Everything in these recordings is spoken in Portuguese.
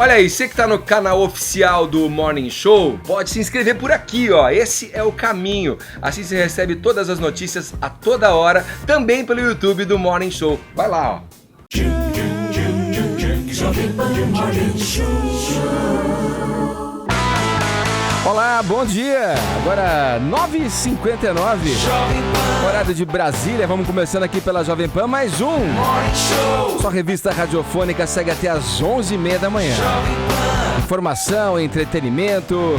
Olha aí, você que tá no canal oficial do Morning Show, pode se inscrever por aqui, ó. Esse é o caminho. Assim você recebe todas as notícias a toda hora, também pelo YouTube do Morning Show. Vai lá, ó. Olá, bom dia! Agora 9h59, horário de Brasília. Vamos começando aqui pela Jovem Pan, mais um Sua revista radiofônica segue até às 11h30 da manhã. Informação, entretenimento,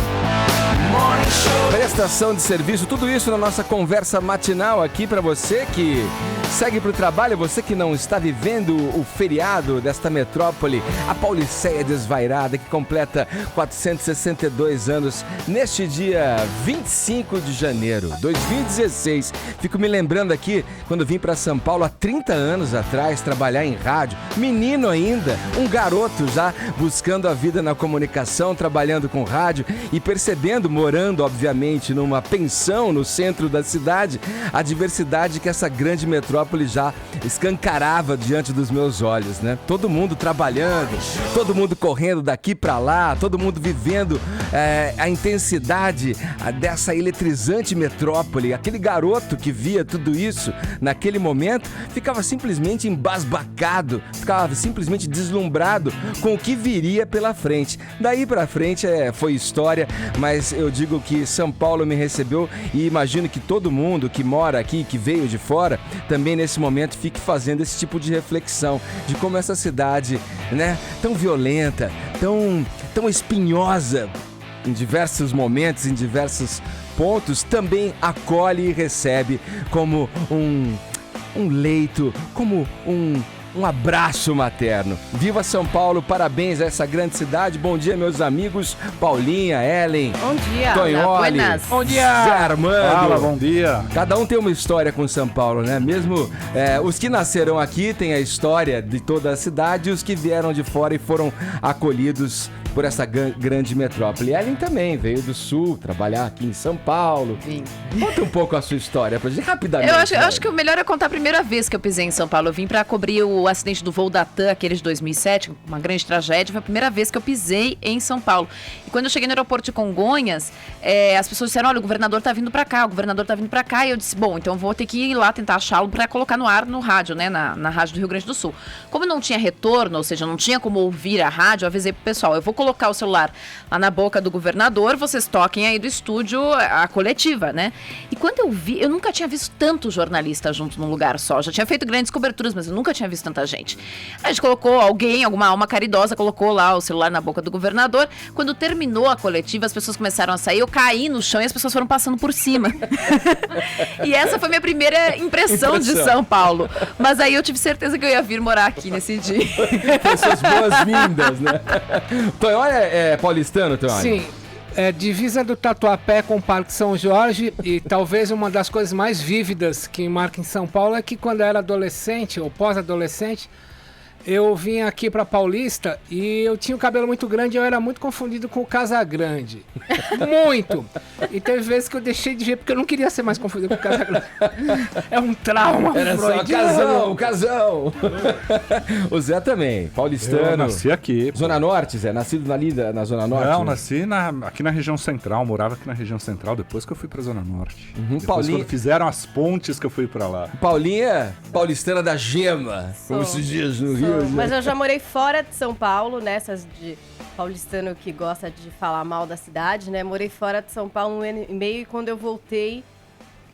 prestação de serviço, tudo isso na nossa conversa matinal aqui para você que segue para o trabalho, você que não está vivendo o feriado desta metrópole, a Pauliceia desvairada, que completa 462 anos neste dia 25 de janeiro de 2016. Fico me lembrando aqui, quando vim para São Paulo há 30 anos atrás, trabalhar em rádio, menino ainda, um garoto já buscando a vida na comunicação, trabalhando com rádio e percebendo, morando obviamente numa pensão no centro da cidade, a diversidade que essa grande metrópole já escancarava diante dos meus olhos, né? Todo mundo trabalhando, todo mundo correndo daqui para lá, todo mundo vivendo a intensidade dessa eletrizante metrópole. Aquele garoto que via tudo isso naquele momento ficava simplesmente embasbacado, ficava simplesmente deslumbrado com o que viria pela frente. Daí para frente foi história, mas eu digo que São Paulo me recebeu e imagino que todo mundo que mora aqui, que veio de fora, também nesse momento fique fazendo esse tipo de reflexão de como essa cidade, né, tão violenta, tão espinhosa em diversos momentos, em diversos pontos, também acolhe e recebe como um leito, como um abraço materno. Viva São Paulo, parabéns a essa grande cidade. Bom dia, meus amigos Paulinha, Ellen, bom dia, Tonholi, bom dia, Zé Armando. Fala, bom dia. Cada um tem uma história com São Paulo, né? Mesmo os que nasceram aqui têm a história de toda a cidade e os que vieram de fora e foram acolhidos por essa grande metrópole. Ellen também veio do Sul, trabalhar aqui em São Paulo. Sim. Conta um pouco a sua história pra gente, rapidamente. Eu acho que o melhor é contar a primeira vez que eu pisei em São Paulo. Eu vim pra cobrir o acidente do voo da TAM, aquele de 2007, uma grande tragédia. Foi a primeira vez que eu pisei em São Paulo. E quando eu cheguei no aeroporto de Congonhas, as pessoas disseram, olha, o governador tá vindo pra cá, E eu disse, bom, então eu vou ter que ir lá tentar achá-lo pra colocar no ar no rádio, né, na rádio do Rio Grande do Sul. Como não tinha retorno, ou seja, não tinha como ouvir a rádio, eu avisei pro pessoal, eu vou colocar o celular lá na boca do governador, vocês toquem aí do estúdio a coletiva, né? E quando eu vi, eu nunca tinha visto tanto jornalista junto num lugar só. Já tinha feito grandes coberturas, mas eu nunca tinha visto tanta gente. A gente colocou alguma alma caridosa, colocou lá o celular na boca do governador. Quando terminou a coletiva, as pessoas começaram a sair, eu caí no chão e as pessoas foram passando por cima. E essa foi minha primeira impressão de São Paulo. Mas aí eu tive certeza que eu ia vir morar aqui nesse dia. Foi suas boas-vindas, né? Tonholi é paulistano, Tonholi? Sim. Divisa do Tatuapé com o Parque São Jorge, e talvez uma das coisas mais vívidas que marca em São Paulo é que quando eu era adolescente ou pós-adolescente, eu vim aqui pra Paulista e eu tinha o cabelo muito grande, eu era muito confundido com o Casagrande. Muito! E teve vezes que eu deixei de ver porque eu não queria ser mais confundido com o Casagrande. É um trauma. Era só casão. O Zé também, paulistano. Eu nasci aqui. Zona Norte, Zé? Nascido ali na Zona Norte? Não, né? nasci aqui na região central, morava aqui na região central, depois que eu fui pra Zona Norte. Uhum, depois quando fizeram as pontes que eu fui pra lá. Paulinha, paulistana da Gema, como esses dias no Rio. Mas eu já morei fora de São Paulo, nessas de paulistano que gosta de falar mal da cidade, né? Morei fora de São Paulo 1 ano e meio e quando eu voltei,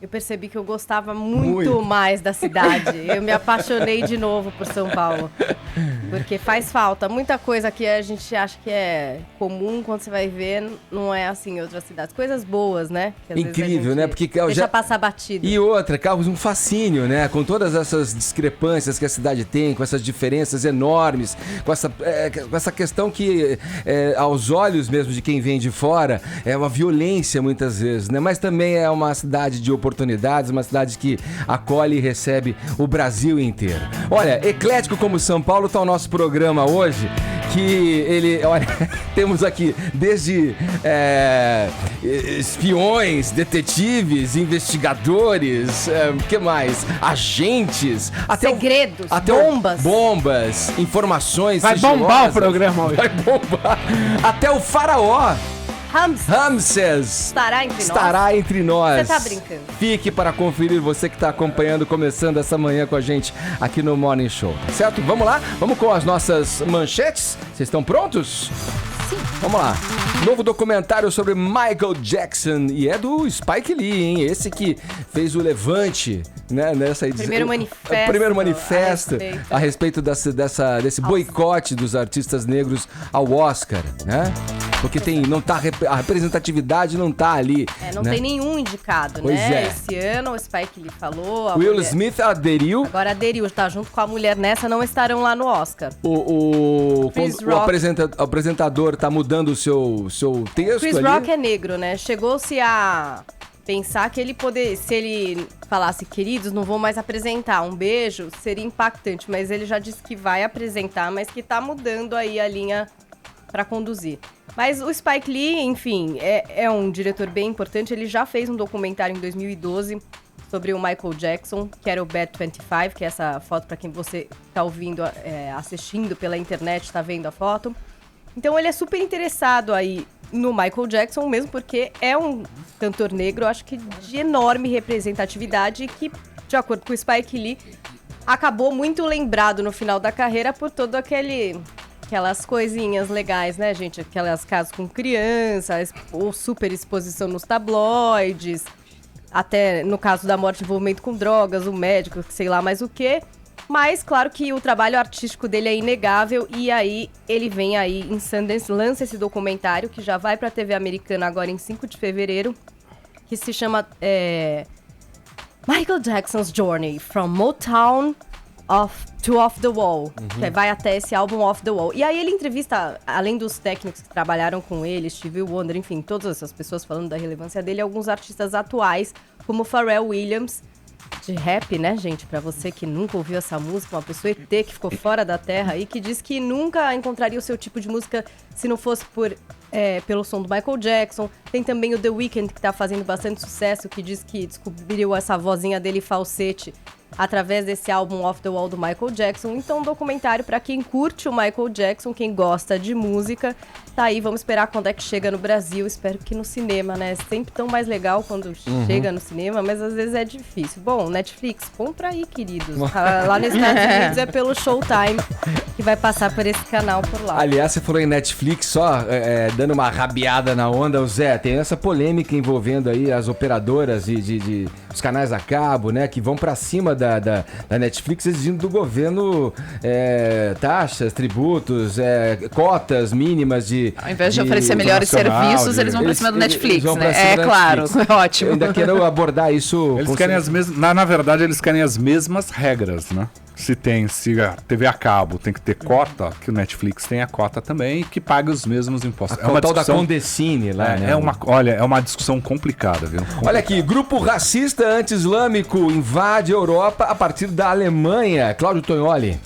eu percebi que eu gostava muito mais da cidade. Eu me apaixonei de novo por São Paulo. Porque faz falta. Muita coisa que a gente acha que é comum, quando você vai ver, não é assim em outras cidades. Coisas boas, né? Que incrível, né? Porque deixa passar batido. E outra, causa um fascínio, né? Com todas essas discrepâncias que a cidade tem, com essas diferenças enormes, com essa questão que, aos olhos mesmo de quem vem de fora, é uma violência muitas vezes, né? Mas também é uma cidade de oportunidades, uma cidade que acolhe e recebe o Brasil inteiro. Olha, eclético como São Paulo tá o nosso programa hoje, que ele... Olha, temos aqui desde espiões, detetives, investigadores, que mais? Agentes, até segredos, bombas, informações Vai sigilosas. bombar o programa hoje. Vai bombar. Até o faraó Ramses estará entre nós. Você tá brincando? Fique para conferir, você que está acompanhando, começando essa manhã com a gente aqui no Morning Show, certo? Vamos lá? Vamos com as nossas manchetes? Vocês estão prontos? Sim. Vamos lá. Novo documentário sobre Michael Jackson e é do Spike Lee, hein? Esse que fez o levante, né? Nessa edição. Primeiro manifesto a respeito desse boicote dos artistas negros ao Oscar, né? Porque a representatividade não tá ali. Não né? tem nenhum indicado, pois né? Esse ano o Spike Lee falou. Will Smith aderiu. Agora aderiu, tá junto com a mulher nessa, não estarão lá no Oscar. O apresentador tá mudando o seu texto. Chris ali. Rock é negro, né? Chegou-se a pensar que se ele falasse, queridos, não vou mais apresentar, um beijo, seria impactante. Mas ele já disse que vai apresentar, mas que tá mudando aí a linha pra conduzir. Mas o Spike Lee, enfim, é um diretor bem importante. Ele já fez um documentário em 2012 sobre o Michael Jackson, que era o Bad 25, que é essa foto para quem você tá ouvindo, assistindo pela internet, tá vendo a foto. Então ele é super interessado aí no Michael Jackson, mesmo porque é um cantor negro, acho que de enorme representatividade, que, de acordo com o Spike Lee, acabou muito lembrado no final da carreira por todo aquelas coisinhas legais, né, gente? Aquelas casas com crianças, ou super exposição nos tabloides, até no caso da morte, envolvimento com drogas, o médico, sei lá mais o quê. Mas, claro que o trabalho artístico dele é inegável e aí ele vem aí em Sundance, lança esse documentário que já vai pra TV americana agora em 5 de fevereiro, que se chama Michael Jackson's Journey from Motown to Off the Wall, que vai até esse álbum Off the Wall. E aí ele entrevista, além dos técnicos que trabalharam com ele, Stevie Wonder, enfim, todas essas pessoas falando da relevância dele, alguns artistas atuais, como Pharrell Williams, de rap, né, gente? Pra você que nunca ouviu essa música, uma pessoa ET que ficou fora da terra e que diz que nunca encontraria o seu tipo de música se não fosse pelo som do Michael Jackson. Tem também o The Weeknd, que tá fazendo bastante sucesso, que diz que descobriu essa vozinha dele falsete através desse álbum Off the Wall do Michael Jackson. Então, um documentário pra quem curte o Michael Jackson, quem gosta de música. Tá aí, vamos esperar quando é que chega no Brasil. Espero que no cinema, né? É sempre tão mais legal quando chega no cinema, mas às vezes é difícil. Bom, Netflix, compra aí, queridos. Lá nos Estados Unidos é pelo Showtime, que vai passar por esse canal por lá. Aliás, você falou em Netflix, só dando uma rabiada na onda, o Zé, tem essa polêmica envolvendo aí as operadoras e os canais a cabo, né, que vão pra cima da Netflix exigindo do governo taxas, tributos, cotas mínimas de... Ao invés de oferecer melhores serviços, eles vão pra cima do Netflix, né? Claro, ótimo. Eu ainda quero abordar isso... Eles querem as mesmas... Na verdade, eles querem as mesmas regras, né? Se a TV a cabo tem que ter cota, que o Netflix tem a cota também, que paga os mesmos impostos. É uma tal da Condecine lá, né? É uma discussão complicada, viu? Olha aqui, grupo racista anti-islâmico invade a Europa a partir da Alemanha. Cláudio Tognoli.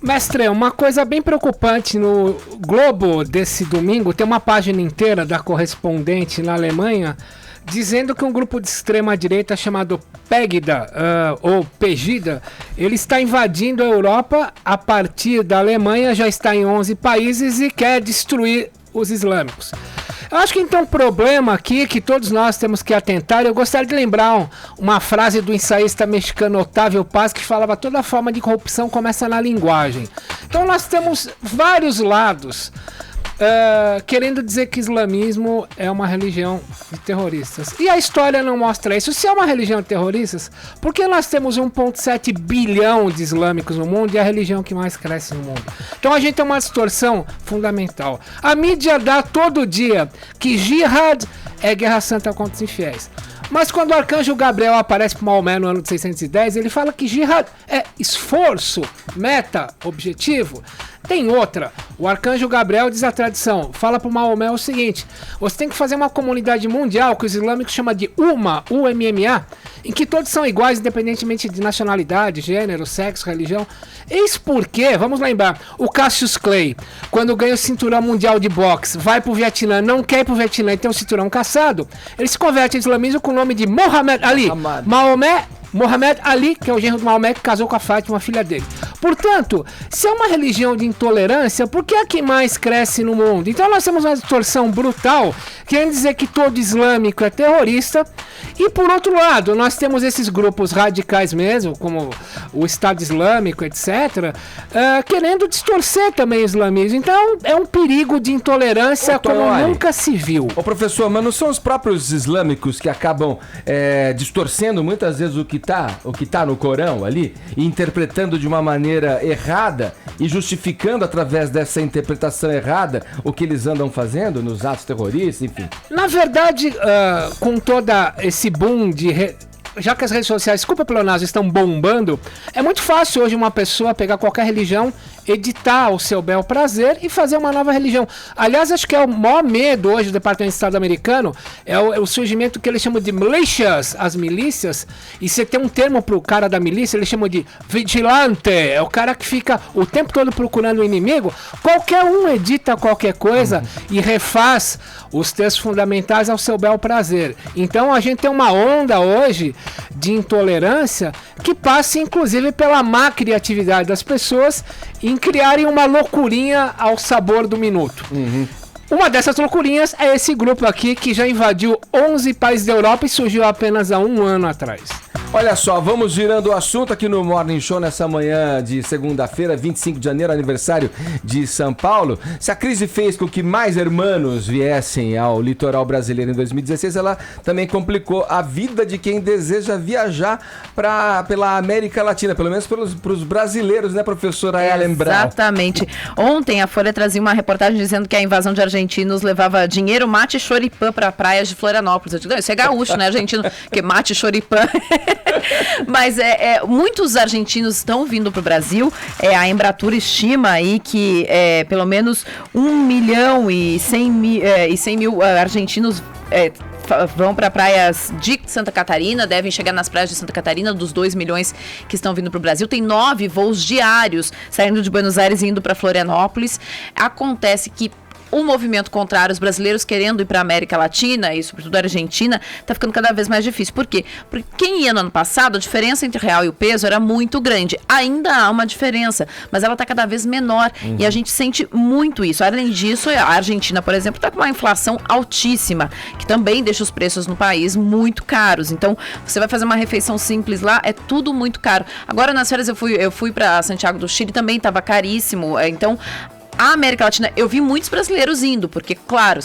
Mestre, uma coisa bem preocupante no Globo desse domingo, tem uma página inteira da correspondente na Alemanha dizendo que um grupo de extrema-direita chamado Pegida, ou Pegida, ele está invadindo a Europa a partir da Alemanha, já está em 11 países e quer destruir os islâmicos. Eu acho que então um problema aqui que todos nós temos que atentar, eu gostaria de lembrar uma frase do ensaísta mexicano Otávio Paz, que falava: toda forma de corrupção começa na linguagem. Então nós temos vários lados querendo dizer que o islamismo é uma religião de terroristas. E a história não mostra isso. Se é uma religião de terroristas, por que nós temos 1,7 bilhão de islâmicos no mundo e a religião que mais cresce no mundo? Então a gente tem uma distorção fundamental. A mídia dá todo dia que jihad é guerra santa contra os infiéis. Mas quando o arcanjo Gabriel aparece para Maomé no ano de 610, ele fala que jihad é esforço, meta, objetivo. Tem outra. O arcanjo Gabriel diz a tradição. Fala pro Maomé o seguinte: você tem que fazer uma comunidade mundial que os islâmicos chamam de UMA, UMMA, em que todos são iguais, independentemente de nacionalidade, gênero, sexo, religião. Eis porque, vamos lembrar, o Cassius Clay, quando ganha o cinturão mundial de boxe, vai pro Vietnã, não quer ir pro Vietnã e tem um cinturão caçado, ele se converte ao islamismo com o nome de Muhammad Ali. Maomé, Muhammad Ali, que é o genro do Maomé, que casou com a Fátima, filha dele. Portanto, se é uma religião de intolerância, por que é a que mais cresce no mundo? Então nós temos uma distorção brutal, querendo dizer que todo islâmico é terrorista, e por outro lado, nós temos esses grupos radicais mesmo, como o Estado Islâmico, etc., querendo distorcer também o islamismo. Então é um perigo de intolerância como nunca se viu. Ô professor, mas não são os próprios islâmicos que acabam distorcendo muitas vezes o que tá no Corão ali, e interpretando de uma maneira errada e justificando através dessa interpretação errada o que eles andam fazendo nos atos terroristas, enfim? Na verdade, com toda esse boom já que as redes sociais, desculpa pelo pleonasmo, estão bombando, é muito fácil hoje uma pessoa pegar qualquer religião, editar o seu bel prazer e fazer uma nova religião. Aliás, acho que é o maior medo hoje do Departamento de Estado americano, é o surgimento que eles chamam de militias, as milícias, e você tem um termo pro cara da milícia, eles chamam de vigilante, é o cara que fica o tempo todo procurando o inimigo. Qualquer um edita qualquer coisa e refaz os textos fundamentais ao seu bel prazer. Então a gente tem uma onda hoje de intolerância que passa inclusive pela má criatividade das pessoas em criarem uma loucurinha ao sabor do minuto. Uma dessas loucurinhas é esse grupo aqui que já invadiu 11 países da Europa e surgiu apenas há um ano atrás. Olha só, vamos girando o assunto aqui no Morning Show nessa manhã de segunda-feira, 25 de janeiro, aniversário de São Paulo. Se a crise fez com que mais hermanos viessem ao litoral brasileiro em 2016, ela também complicou a vida de quem deseja viajar pela América Latina, pelo menos para os brasileiros, né, professora Ellen Brown? Exatamente. Ontem a Folha trazia uma reportagem dizendo que a invasão de argentinos levava dinheiro, mate e choripã para praias de Florianópolis. Eu digo, não, isso é gaúcho, né, argentino, porque mate e choripã... Mas muitos argentinos estão vindo para o Brasil. A Embratur estima aí que pelo menos 1.100.000 argentinos vão para praias de Santa Catarina, devem chegar nas praias de Santa Catarina, dos 2 milhões que estão vindo para o Brasil. Tem 9 voos diários saindo de Buenos Aires e indo para Florianópolis. Acontece que o movimento contrário, os brasileiros querendo ir para a América Latina e sobretudo a Argentina, está ficando cada vez mais difícil. Por quê? Porque quem ia no ano passado, a diferença entre o real e o peso era muito grande. Ainda há uma diferença, mas ela está cada vez menor e a gente sente muito isso. Além disso, a Argentina, por exemplo, está com uma inflação altíssima, que também deixa os preços no país muito caros. Então, você vai fazer uma refeição simples lá, é tudo muito caro. Agora, nas férias, eu fui para Santiago do Chile, também estava caríssimo. Então, a América Latina, eu vi muitos brasileiros indo, porque, claro,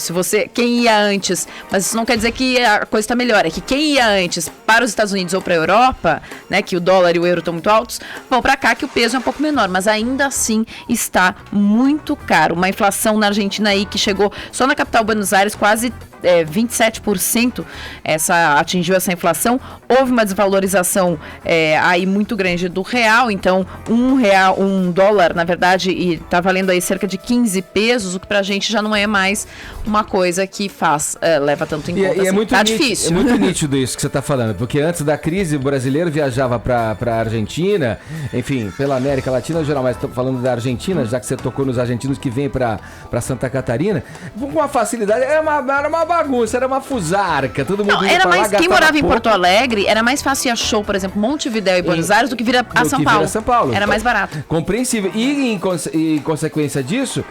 quem ia antes, mas isso não quer dizer que a coisa está melhor, é que quem ia antes para os Estados Unidos ou para a Europa, né, que o dólar e o euro estão muito altos, vão para cá que o peso é um pouco menor, mas ainda assim está muito caro. Uma inflação na Argentina aí que chegou só na capital Buenos Aires quase 27% atingiu essa inflação. Houve uma desvalorização aí muito grande do real, então um dólar, na verdade, está valendo aí cerca de 15 pesos, o que pra gente já não é mais uma coisa que leva tanto em conta. E é muito difícil. É muito nítido isso que você está falando, porque antes da crise o brasileiro viajava para a Argentina, enfim, pela América Latina geral, mas estou falando da Argentina, já que você tocou nos argentinos que vêm para Santa Catarina, com uma facilidade, era uma bagunça, era uma fusarca, todo mundo ia pra lá, quem morava em Porto Alegre, era mais fácil ir a show, por exemplo, Montevidéu e Buenos Aires do que vir a São Paulo. Era mais barato. Compreensível. E em consequência disso,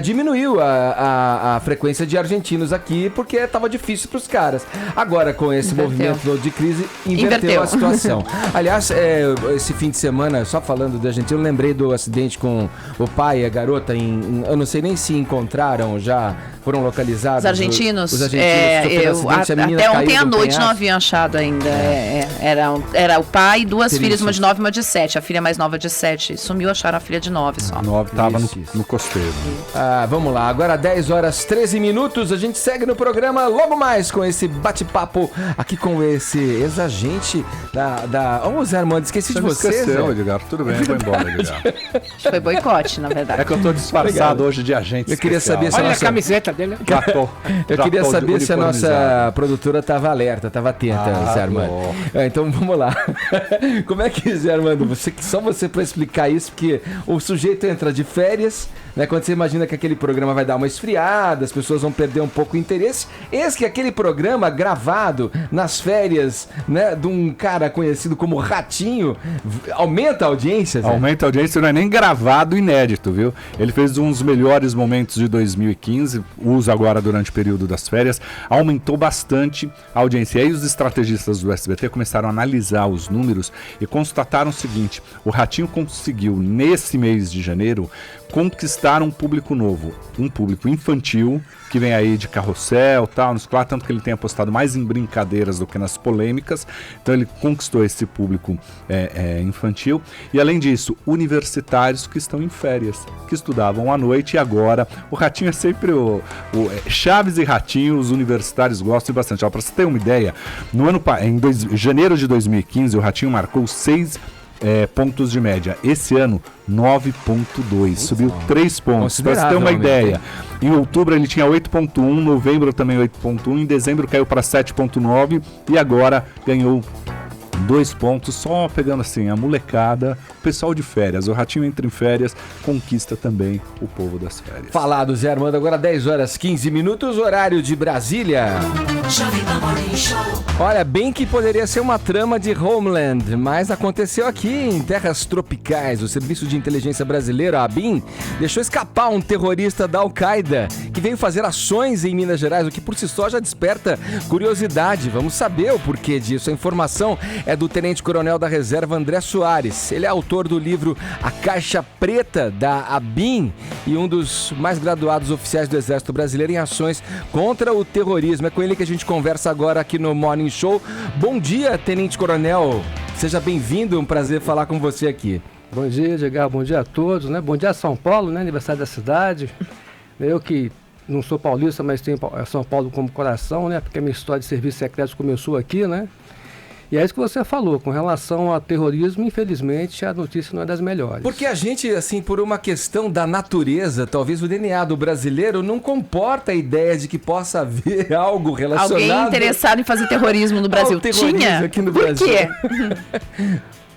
diminuiu a frequência de argentinos aqui, porque estava difícil para os caras. Agora, com esse movimento de crise, inverteu a situação. Aliás, esse fim de semana, só falando da Argentina, eu lembrei do acidente com o pai e a garota eu não sei nem se encontraram já foram localizados? Os argentinos? Os argentinos sofreram acidente, a menina até caiu ontem à do noite não penhasco. haviam achado ainda. Era o pai e duas Teria filhas, uma isso. de 9 e uma de 7. A filha mais nova de 7 sumiu, acharam a filha de 9 só. 9 tava Isso. no costeiro. Vamos lá, agora 10 horas 13 minutos, a gente segue no programa logo mais com esse bate-papo aqui com esse ex-agente da... Ô, Zé Armando, esqueci de você, esqueceu, Zé. Edgar. Tudo bem, vou embora, Edgar. Acho que foi boicote, na verdade. É que eu tô disfarçado hoje de agente Eu queria especial. saber se Olha nossa- a camiseta dele. Eu queria saber se a nossa uniformizado. produtora estava alerta, estava atenta, Zé Armando. bom. Então vamos lá. Como é que, Zé Armando, só você para explicar isso, porque o sujeito entra de férias, né? Quando você imagina que aquele programa vai dar uma esfriada, as pessoas vão perder um pouco o interesse. Eis que aquele programa gravado nas férias, né, de um cara conhecido como Ratinho, aumenta a audiência, Zé? Aumenta a audiência, não é nem gravado inédito, viu? Ele fez um dos melhores momentos de 2015, usa agora durante o período das férias, aumentou bastante a audiência. E aí os estrategistas do SBT começaram a analisar os números e constataram o seguinte: o Ratinho conseguiu, nesse mês de janeiro, conquistar um público novo, um público infantil, que vem aí de carrossel, tal, nos claro, tanto que ele tem apostado mais em brincadeiras do que nas polêmicas. Então ele conquistou esse público infantil. E além disso, universitários que estão em férias, que estudavam à noite, e agora o Ratinho é sempre Chaves e Ratinho, os universitários gostam bastante. Para você ter uma ideia, em janeiro de 2015, o Ratinho marcou 6 pontos de média. Esse ano, 9,2. Subiu 3 pontos. Para você ter uma ideia, em outubro ele tinha 8,1, novembro também 8,1, em dezembro caiu para 7,9 e agora ganhou 2 pontos, só pegando assim a molecada, o pessoal de férias. O Ratinho entra em férias, conquista também o povo das férias. Falado, Zé Armando, agora 10 horas 15 minutos, horário de Brasília. Olha, bem que poderia ser uma trama de Homeland, mas aconteceu aqui em terras tropicais. O Serviço de Inteligência Brasileiro, a ABIN, deixou escapar um terrorista da Al-Qaeda que veio fazer ações em Minas Gerais, o que por si só já desperta curiosidade. Vamos saber o porquê disso. A informação é do Tenente Coronel da Reserva André Soares. Ele é autor do livro A Caixa Preta da ABIN e um dos mais graduados oficiais do Exército Brasileiro em ações contra o terrorismo. É com ele que a gente conversa agora aqui no Morning Show. Bom dia, Tenente Coronel. Seja bem-vindo, um prazer falar com você aqui. Bom dia, Edgar, bom dia a todos, né? Bom dia a São Paulo, né? Aniversário da cidade. Eu que não sou paulista, mas tenho São Paulo como coração, né? Porque a minha história de serviços secretos começou aqui, né? E é isso que você falou, com relação ao terrorismo, infelizmente, a notícia não é das melhores. Porque a gente, assim, por uma questão da natureza, talvez o DNA do brasileiro não comporta a ideia de que possa haver algo relacionado... Alguém interessado em fazer terrorismo no Brasil? ao terrorismo Tinha? aqui no Por Brasil. quê?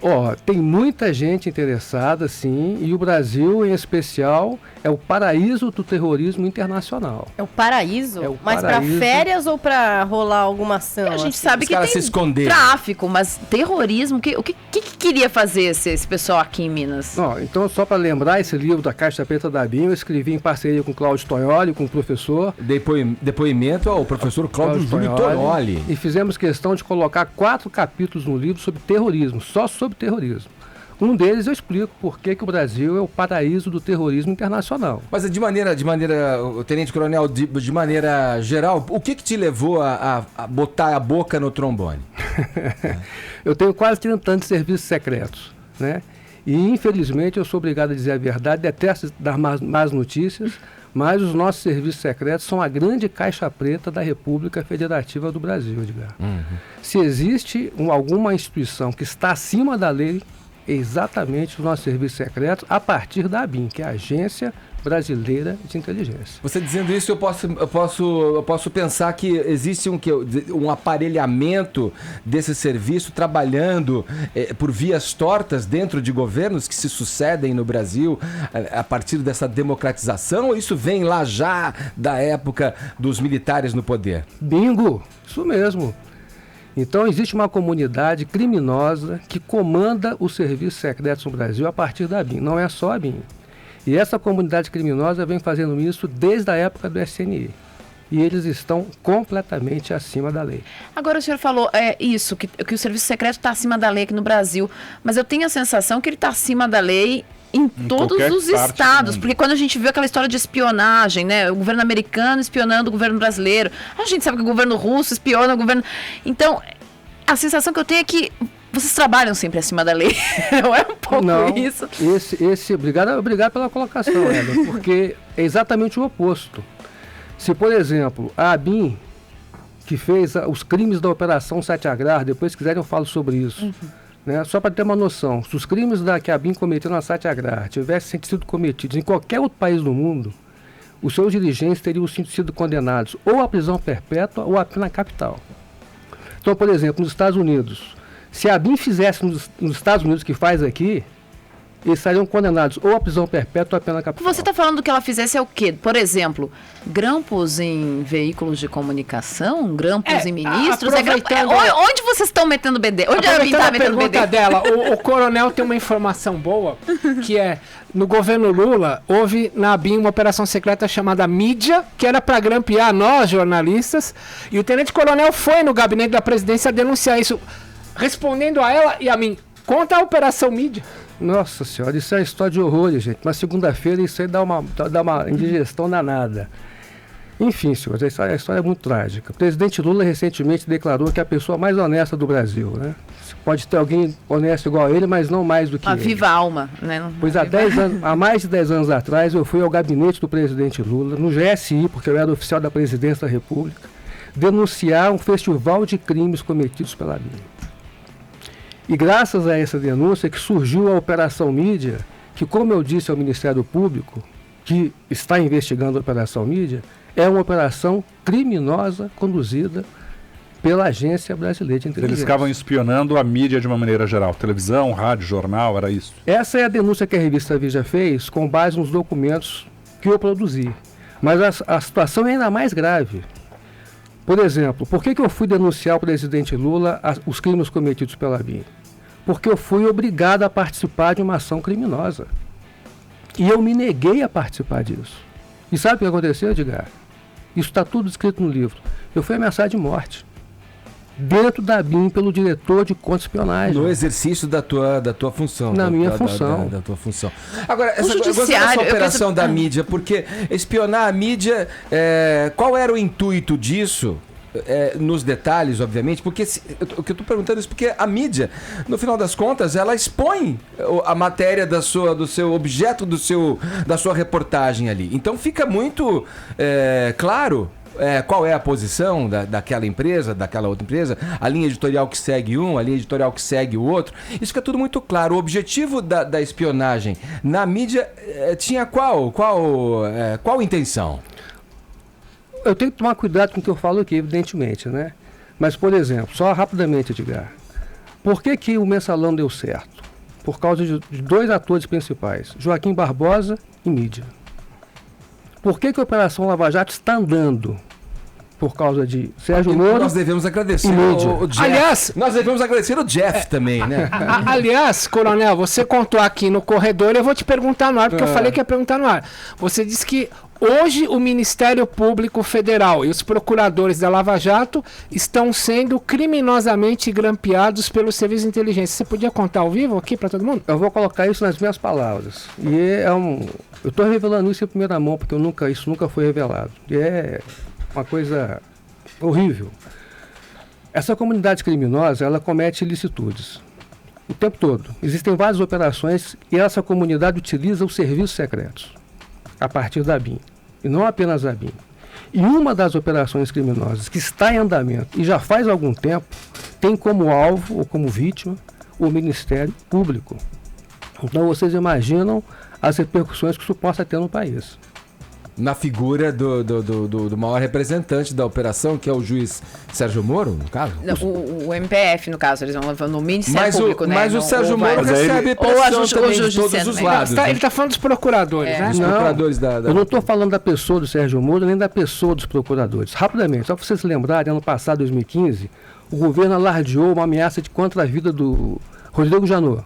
Ó, tem muita gente interessada, sim, e o Brasil, em especial, é o paraíso do terrorismo internacional. É o paraíso? É o Mas paraíso. pra férias ou pra rolar alguma ação? A gente assim? sabe Os que caras se tem esconderam. tráfico, mas terrorismo, o que queria fazer esse pessoal aqui em Minas? Ó, então, só para lembrar, esse livro da Caixa Preta da ABIN, eu escrevi em parceria com o Cláudio Tognoli, com o professor Depoimento ao professor Cláudio Júlio Tognoli. E fizemos questão de colocar 4 capítulos no livro sobre terrorismo, só sobre terrorismo. Um deles eu explico por que o Brasil é o paraíso do terrorismo internacional. Mas de maneira, o Tenente Coronel, de maneira geral, o que te levou a botar a boca no trombone? Eu tenho quase 30 anos de serviços secretos, né? E infelizmente eu sou obrigado a dizer a verdade, detesto dar más notícias, mas os nossos serviços secretos são a grande caixa preta da República Federativa do Brasil, Edgar. Se existe alguma instituição que está acima da lei, é exatamente os nossos serviços secretos, a partir da ABIN, que é a Agência Brasileira de Inteligência. Você dizendo isso, eu posso pensar que existe um aparelhamento desse serviço trabalhando por vias tortas dentro de governos que se sucedem no Brasil a partir dessa democratização, ou isso vem lá já da época dos militares no poder? Bingo! Isso mesmo. Então existe uma comunidade criminosa que comanda os serviços secretos no Brasil a partir da ABIN, não é só a ABIN. E essa comunidade criminosa vem fazendo isso desde a época do SNI. E eles estão completamente acima da lei. Agora o senhor falou que o serviço secreto está acima da lei aqui no Brasil, mas eu tenho a sensação que ele está acima da lei em todos qualquer os parte estados. do mundo. Porque quando a gente viu aquela história de espionagem, né? O governo americano espionando o governo brasileiro. A gente sabe que o governo russo espiona o governo... Então, a sensação que eu tenho é que vocês trabalham sempre acima da lei. Não é um pouco isso? Obrigado pela colocação, Hélio, porque é exatamente o oposto. Se, por exemplo, a ABIN, que fez os crimes da Operação Satyagraha, depois se quiserem eu falo sobre isso, né? Só para ter uma noção, se os crimes que a ABIN cometeu na Satyagraha tivessem sido cometidos em qualquer outro país do mundo, os seus dirigentes teriam sido condenados ou à prisão perpétua ou à pena capital. Então, por exemplo, nos Estados Unidos, se a ABIN fizesse nos Estados Unidos o que faz aqui, eles seriam condenados ou à prisão perpétua ou à pena capital. Você está falando que ela fizesse é o quê? Por exemplo, grampos em veículos de comunicação? Grampos em ministros? Onde vocês estão metendo BD? Onde a ABIN está metendo BD? Pergunta dela, o coronel tem uma informação boa, que é, no governo Lula, houve na ABIN uma operação secreta chamada Mídia, que era para grampear nós, jornalistas, e o tenente-coronel foi no gabinete da presidência denunciar isso. Respondendo a ela e a mim, conta a Operação Mídia. Nossa senhora, isso é uma história de horrores, gente. Na segunda-feira isso aí dá uma indigestão danada. Enfim, senhores, a história é muito trágica. O presidente Lula recentemente declarou que é a pessoa mais honesta do Brasil, né? Pode ter alguém honesto igual a ele, mas não mais do que ele. Viva alma, né? Pois há mais de 10 anos atrás eu fui ao gabinete do presidente Lula, no GSI, porque eu era oficial da presidência da República, denunciar um festival de crimes cometidos pela ABIN. E graças a essa denúncia que surgiu a Operação Mídia, que, como eu disse ao Ministério Público, que está investigando a Operação Mídia, é uma operação criminosa conduzida pela Agência Brasileira de Inteligência. Eles ficavam espionando a mídia de uma maneira geral, televisão, rádio, jornal, era isso? Essa é a denúncia que a revista Veja fez com base nos documentos que eu produzi. Mas a situação é ainda mais grave. Por exemplo, por que eu fui denunciar o presidente Lula os crimes cometidos pela ABIN? Porque eu fui obrigado a participar de uma ação criminosa. E eu me neguei a participar disso. E sabe o que aconteceu, Edgar? Isso está tudo escrito no livro. Eu fui ameaçado de morte. Dentro da ABIN pelo diretor de contra-espionagem. No exercício da tua função. Na minha função. Da tua função. Agora, essa operação da mídia, porque espionar a mídia, qual era o intuito disso? Nos detalhes, obviamente, porque o que eu estou perguntando é isso, porque a mídia, no final das contas, ela expõe a matéria do seu objeto, da sua reportagem ali. Então fica muito claro qual é a posição daquela empresa, daquela outra empresa, a linha editorial que segue um, a linha editorial que segue o outro. Isso fica tudo muito claro. O objetivo da espionagem na mídia tinha qual intenção? Eu tenho que tomar cuidado com o que eu falo aqui, evidentemente, né? Mas, por exemplo, só rapidamente, Edgar, por que o Mensalão deu certo? Por causa de dois atores principais, Joaquim Barbosa e mídia. Por que a Operação Lava Jato está andando? Por causa de Sérgio Moro. Nós devemos agradecer o Jeff. Aliás, nós devemos agradecer o Jeff também, né? Aliás, coronel, você contou aqui no corredor, eu vou te perguntar no ar, porque eu falei que ia perguntar no ar. Você disse que hoje o Ministério Público Federal e os procuradores da Lava Jato estão sendo criminosamente grampeados pelo Serviço de Inteligência. Você podia contar ao vivo aqui para todo mundo? Eu vou colocar isso nas minhas palavras. E eu estou revelando isso em primeira mão, porque isso nunca foi revelado. E é uma coisa horrível. Essa comunidade criminosa, ela comete ilicitudes o tempo todo. Existem várias operações e essa comunidade utiliza os serviços secretos a partir da ABIN, e não apenas a ABIN. E uma das operações criminosas que está em andamento e já faz algum tempo tem como alvo ou como vítima o Ministério Público. Então vocês imaginam as repercussões que isso possa ter no país. Na figura do maior representante da operação, que é o juiz Sérgio Moro, no caso? Não, o MPF, no caso, eles vão levando no Ministério Público, né? Mas o Sérgio Moro recebe pressão também de todos os lados. Ele está falando dos procuradores, né? Dos procuradores eu não estou falando da pessoa do Sérgio Moro, nem da pessoa dos procuradores. Rapidamente, só para vocês se lembrarem, ano passado, 2015, o governo alardeou uma ameaça contra a vida do Rodrigo Janot.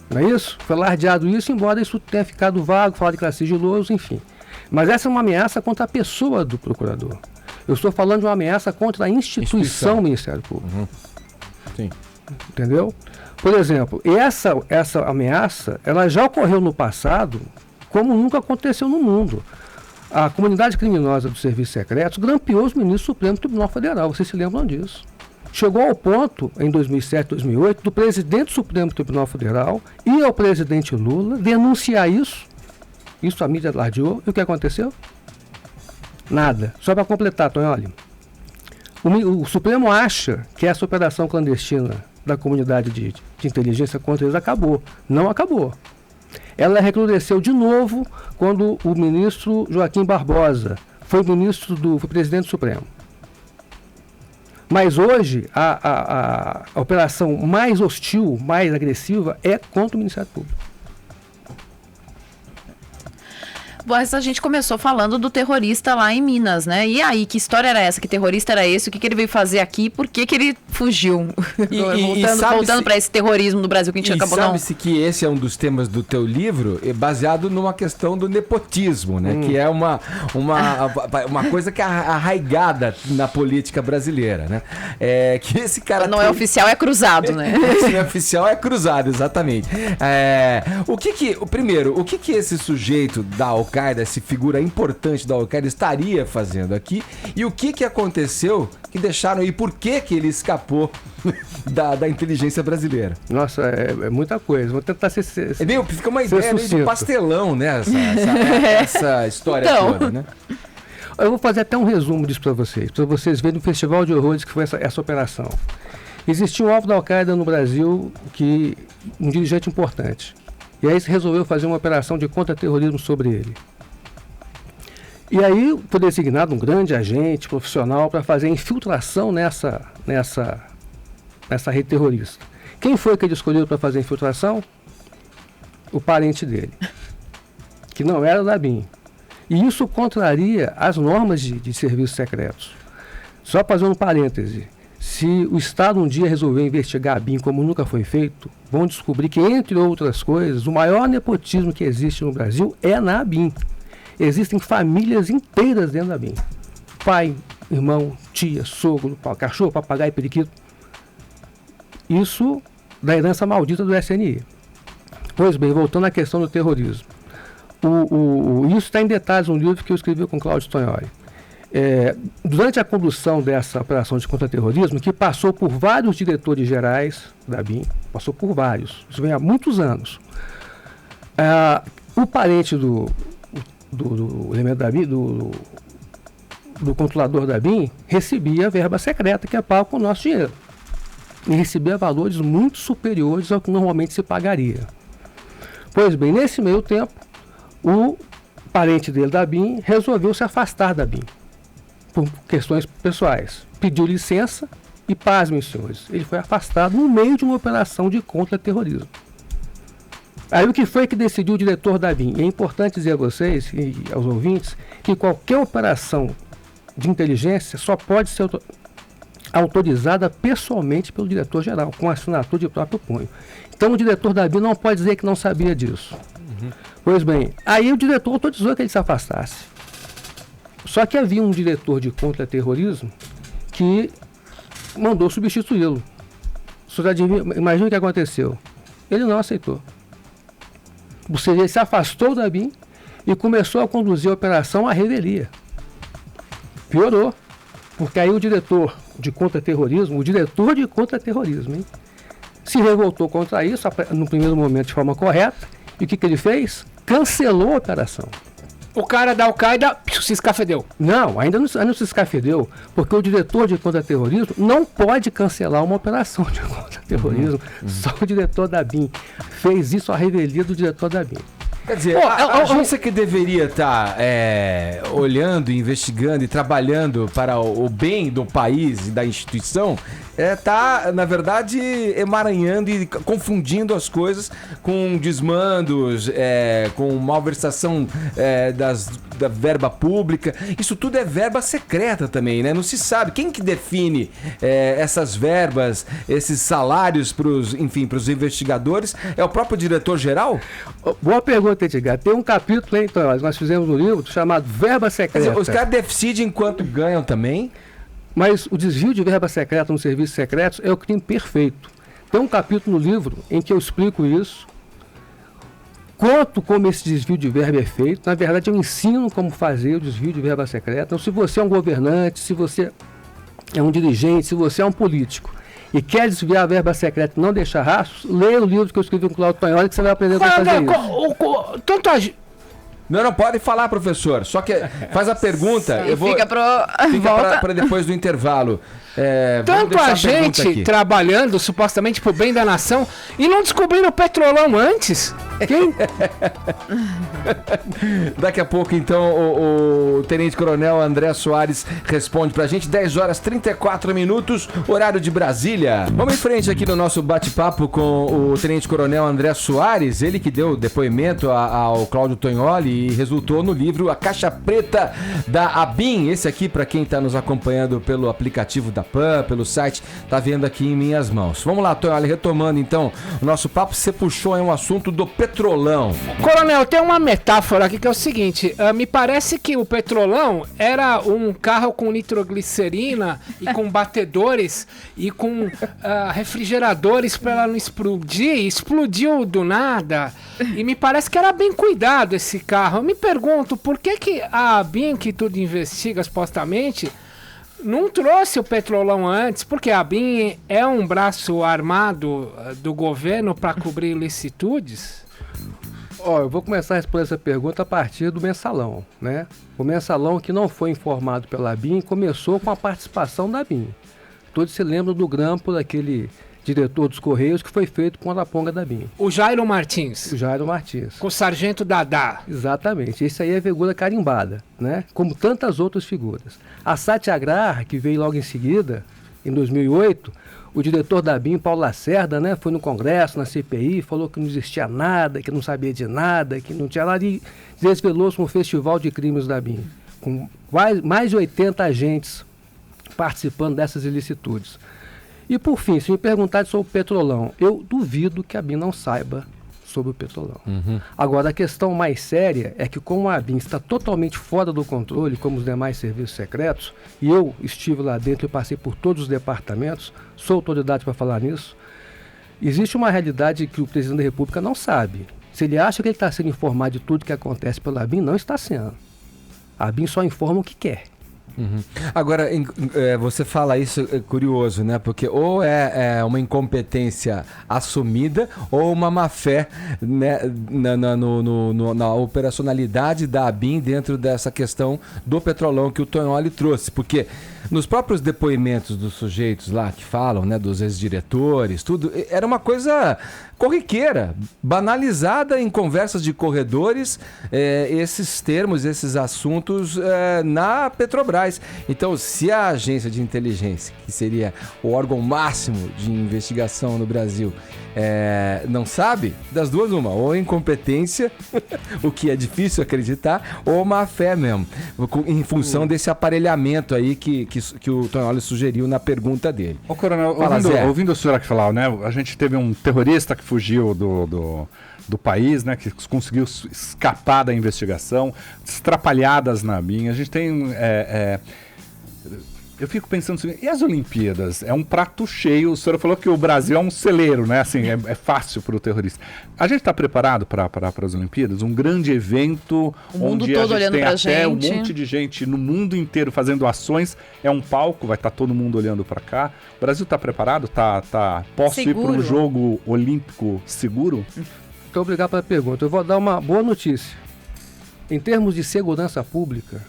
Não é isso? Foi alardeado isso, embora isso tenha ficado vago, falar de classe sigiloso, enfim. Mas essa é uma ameaça contra a pessoa do procurador. Eu estou falando de uma ameaça contra a instituição Ministério Público. Sim. Entendeu? Por exemplo, essa ameaça, ela já ocorreu no passado, como nunca aconteceu no mundo. A comunidade criminosa dos serviços secretos grampeou os ministros do Supremo Tribunal Federal, vocês se lembram disso. Chegou ao ponto, em 2007, 2008, do presidente do Supremo Tribunal Federal e ao presidente Lula denunciar isso. Isso a mídia alardeou. E o que aconteceu? Nada. Só para completar, Tonholi. O Supremo acha que essa operação clandestina da comunidade de inteligência contra eles acabou. Não acabou. Ela recrudesceu de novo quando o ministro Joaquim Barbosa foi presidente do Supremo. Mas hoje a operação mais hostil, mais agressiva é contra o Ministério Público. Bom, a gente começou falando do terrorista lá em Minas, né? E aí, que história era essa? Que terrorista era esse? O que ele veio fazer aqui? Por que ele fugiu? Voltando para esse terrorismo do Brasil que a gente acabou não... Sabe-se que esse é um dos temas do teu livro, baseado numa questão do nepotismo, né? Que é uma coisa que é arraigada na política brasileira, né? Que esse cara... Não é oficial, é cruzado, né? Se não é oficial, é cruzado, exatamente. Primeiro, o que esse sujeito da Al-Qaeda, essa figura importante da Al-Qaeda, estaria fazendo aqui? E o que aconteceu que deixaram e por que ele escapou da inteligência brasileira? Nossa, é muita coisa. Vou tentar ser fica uma ideia meio de pastelão, né? Essa história toda, né? Eu vou fazer até um resumo disso para vocês verem o festival de horrores que foi essa operação. Existia um alvo da Al-Qaeda no Brasil, um dirigente importante. E aí se resolveu fazer uma operação de contra-terrorismo sobre ele. E aí foi designado um grande agente profissional para fazer infiltração nessa rede terrorista. Quem foi que ele escolheu para fazer a infiltração? O parente dele, que não era da BIM. E isso contraria as normas de serviços secretos. Só fazendo um parêntese. Se o Estado um dia resolver investigar a BIM como nunca foi feito, vão descobrir que, entre outras coisas, o maior nepotismo que existe no Brasil é na BIM. Existem famílias inteiras dentro da BIM. Pai, irmão, tia, sogro, cachorro, papagaio, periquito. Isso da herança maldita do SNI. Pois bem, voltando à questão do terrorismo. Isso está em detalhes no livro que eu escrevi com Cláudio Tonholi. Durante a condução dessa operação de contra-terrorismo, que passou por vários diretores gerais da BIM, passou por vários, isso vem há muitos anos, o parente do elemento da BIM, do controlador da BIM, recebia verba secreta que é pago com o nosso dinheiro. E recebia valores muito superiores ao que normalmente se pagaria. Pois bem, nesse meio tempo, o parente dele da BIM resolveu se afastar da BIM. Por questões pessoais. Pediu licença e, pasmem, senhores, ele foi afastado no meio de uma operação de contra-terrorismo. Aí o que foi que decidiu o diretor da BIM? E é importante dizer a vocês e aos ouvintes que qualquer operação de inteligência só pode ser autorizada pessoalmente pelo diretor-geral, com assinatura de próprio punho. Então o diretor da BIM não pode dizer que não sabia disso. Pois bem, aí o diretor autorizou que ele se afastasse. Só que havia um diretor de contra-terrorismo que mandou substituí-lo. Imagina o que aconteceu. Ele não aceitou. Ou seja, ele se afastou da BIM e começou a conduzir a operação à revelia. Piorou. Porque aí o diretor de contra-terrorismo, hein, se revoltou contra isso, no primeiro momento de forma correta, e o que ele fez? Cancelou a operação. O cara da Al-Qaeda se escafedeu. Não, ainda não se escafedeu, porque o diretor de contra-terrorismo não pode cancelar uma operação de contra-terrorismo. Só o diretor da BIM fez isso à revelia do diretor da BIM. Quer dizer, a agência que deveria estar olhando, investigando e trabalhando para o bem do país e da instituição, está, na verdade, emaranhando e confundindo as coisas com desmandos, com malversação da verba pública. Isso tudo é verba secreta também, né? Não se sabe. Quem que define essas verbas, esses salários para os investigadores? É o próprio diretor-geral? Boa pergunta, Edgar. Tem um capítulo, hein, então, nós fizemos um livro chamado Verba Secreta. Quer dizer, os caras decidem enquanto ganham também? Mas o desvio de verba secreta nos serviços secretos é o crime perfeito. Tem um capítulo no livro em que eu explico isso, conto como esse desvio de verba é feito. Na verdade, eu ensino como fazer o desvio de verba secreta. Então, se você é um governante, se você é um dirigente, se você é um político e quer desviar a verba secreta e não deixar rastros, leia o livro que eu escrevi com o Cláudio Tonholi, que você vai aprender como fazer isso. Tanto a Não pode falar, professor. Só que faz a pergunta. Eu vou... Fica para depois do intervalo. Vamos Tanto deixar a pergunta gente aqui. trabalhando supostamente pro bem da nação e não descobrindo o petrolão antes. Quem? Daqui a pouco, então, o Tenente Coronel André Soares responde pra gente. 10 horas 34 minutos, horário de Brasília. Vamos em frente aqui no nosso bate-papo com o Tenente Coronel André Soares, ele que deu depoimento ao Cláudio Tonholi e resultou no livro A Caixa Preta da ABIN. Esse aqui, pra quem tá nos acompanhando pelo aplicativo da PAN, pelo site, tá vendo aqui em minhas mãos. Vamos lá, Tonholi, retomando então o nosso papo, você puxou aí um assunto do petrolão. Coronel, tem uma metáfora aqui que é o seguinte, me parece que o petrolão era um carro com nitroglicerina e com batedores e com refrigeradores para ela não explodir, explodiu do nada e me parece que era bem cuidado esse carro. Eu me pergunto, por que a ABIN, que tudo investiga supostamente, não trouxe o petrolão antes? Porque a ABIN é um braço armado do governo para cobrir ilicitudes? Eu vou começar a responder essa pergunta a partir do mensalão, né? O mensalão, que não foi informado pela ABIN, começou com a participação da ABIN. Todos se lembram do grampo daquele diretor dos Correios que foi feito com a Araponga da ABIN. O Jairo Martins. O Jairo Martins. Com o Sargento Dadá. Exatamente. Esse aí é figura carimbada, né? Como tantas outras figuras. A Satyagraha, que veio logo em seguida, em 2008, o diretor da ABIN, Paulo Lacerda, né, foi no Congresso, na CPI, falou que não existia nada, que não sabia de nada, que não tinha nada, e desvelou-se um festival de crimes da ABIN, com mais de 80 agentes participando dessas ilicitudes. E por fim, se me perguntarem sobre o petrolão, eu duvido que a ABIN não saiba sobre o petrolão. Agora, a questão mais séria é que, como a ABIN está totalmente fora do controle, como os demais serviços secretos, e eu estive lá dentro e passei por todos os departamentos, sou autoridade para falar nisso, existe uma realidade que o presidente da República não sabe. Se ele acha que ele está sendo informado de tudo que acontece pela ABIN, não está sendo. A ABIN só informa o que quer. Agora, você fala isso, é curioso, né? Porque ou é uma incompetência assumida ou uma má-fé, né? na operacionalidade da ABIN dentro dessa questão do petrolão que o Tonholi trouxe. Porque nos próprios depoimentos dos sujeitos lá que falam, né? Dos ex-diretores, tudo, era uma coisa corriqueira, banalizada em conversas de corredores, esses termos, esses assuntos na Petrobras. Então, se a agência de inteligência, que seria o órgão máximo de investigação no Brasil, não sabe, das duas uma, ou incompetência, o que é difícil acreditar, ou má fé mesmo, em função desse aparelhamento aí que o Tonholi sugeriu na pergunta dele. Ô, Coronel, ouvindo o senhor aqui falar, né, a gente teve um terrorista que fugiu do país, né, que conseguiu escapar da investigação, estrapalhadas na ABIN. A gente tem... eu fico pensando assim, e as Olimpíadas? É um prato cheio. O senhor falou que o Brasil é um celeiro, né? Assim, é fácil para o terrorista. A gente está preparado para as Olimpíadas? Um grande evento onde a gente tem até um monte de gente no mundo inteiro fazendo ações. É um palco, vai estar todo mundo olhando para cá. O Brasil está preparado? Posso ir para um jogo olímpico seguro? Muito obrigado pela pergunta. Eu vou dar uma boa notícia. Em termos de segurança pública,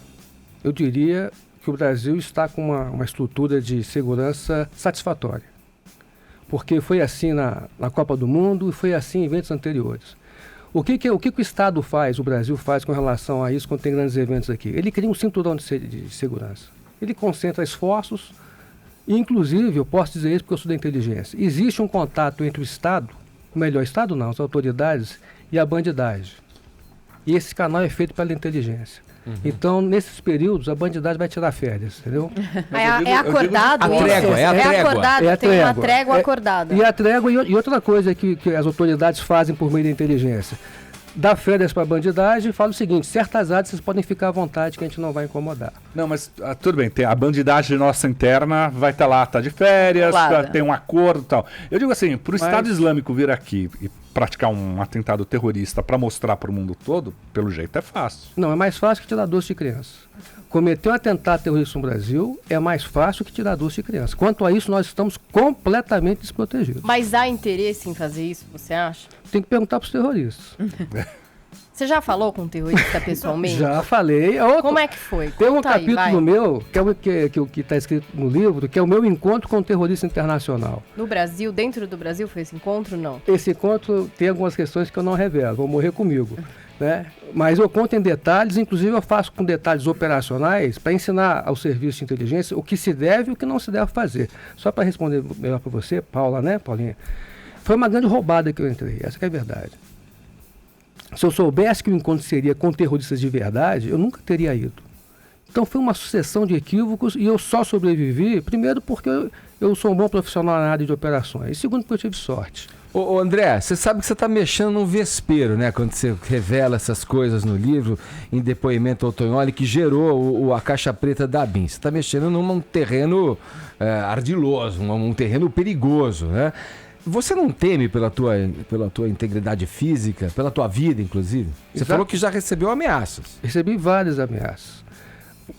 eu diria que o Brasil está com uma estrutura de segurança satisfatória. Porque foi assim na Copa do Mundo e foi assim em eventos anteriores. O que o Estado faz, o Brasil faz com relação a isso quando tem grandes eventos aqui? Ele cria um cinturão de segurança. Ele concentra esforços, e inclusive, eu posso dizer isso porque eu sou da inteligência, existe um contato entre o Estado, o Estado não, as autoridades, e a bandidagem. E esse canal é feito pela inteligência. Então, nesses períodos, a bandidagem vai tirar férias, entendeu? É acordado? A trégua, é a trégua. É acordado, tem uma trégua acordada. E a trégua, e outra coisa que as autoridades fazem por meio da inteligência. dá férias para a bandidagem e fala o seguinte: certas áreas vocês podem ficar à vontade que a gente não vai incomodar. Não, mas tudo bem, a bandidagem nossa interna vai estar lá, tá de férias, tem um acordo e tal. Eu digo assim, pro Estado Islâmico vir aqui e praticar um atentado terrorista para mostrar para o mundo todo, pelo jeito é fácil. Não, é mais fácil que tirar doce de criança. Cometer um atentado terrorista no Brasil é mais fácil que tirar doce de criança. Quanto a isso, nós estamos completamente desprotegidos. Mas há interesse em fazer isso, você acha? Tem que perguntar para os terroristas. Você já falou com um terrorista pessoalmente? Já falei. Como é que foi? Tem um Conta aí, capítulo meu, que está escrito no livro, que é o meu encontro com o terrorista internacional. No Brasil, dentro do Brasil, foi esse encontro, não? Esse encontro tem algumas questões que eu não revelo, vão morrer comigo. Né? Mas eu conto em detalhes, inclusive eu faço com detalhes operacionais para ensinar ao serviço de inteligência o que se deve e o que não se deve fazer. Só para responder melhor para você, Paula, né, Paulinha? Foi uma grande roubada que eu entrei, essa que é a verdade. Se eu soubesse que o encontro seria com terroristas de verdade, eu nunca teria ido. Então foi uma sucessão de equívocos e eu só sobrevivi, primeiro porque eu sou um bom profissional na área de operações, e segundo porque eu tive sorte. Ô André, você sabe que você está mexendo num vespeiro, né? Quando você revela essas coisas no livro, em depoimento ao Tonholi, que gerou a caixa preta da ABIN. Você está mexendo num terreno ardiloso, um terreno perigoso, né? Você não teme pela tua integridade física, pela tua vida, inclusive? Você falou que já recebeu ameaças. Recebi várias ameaças.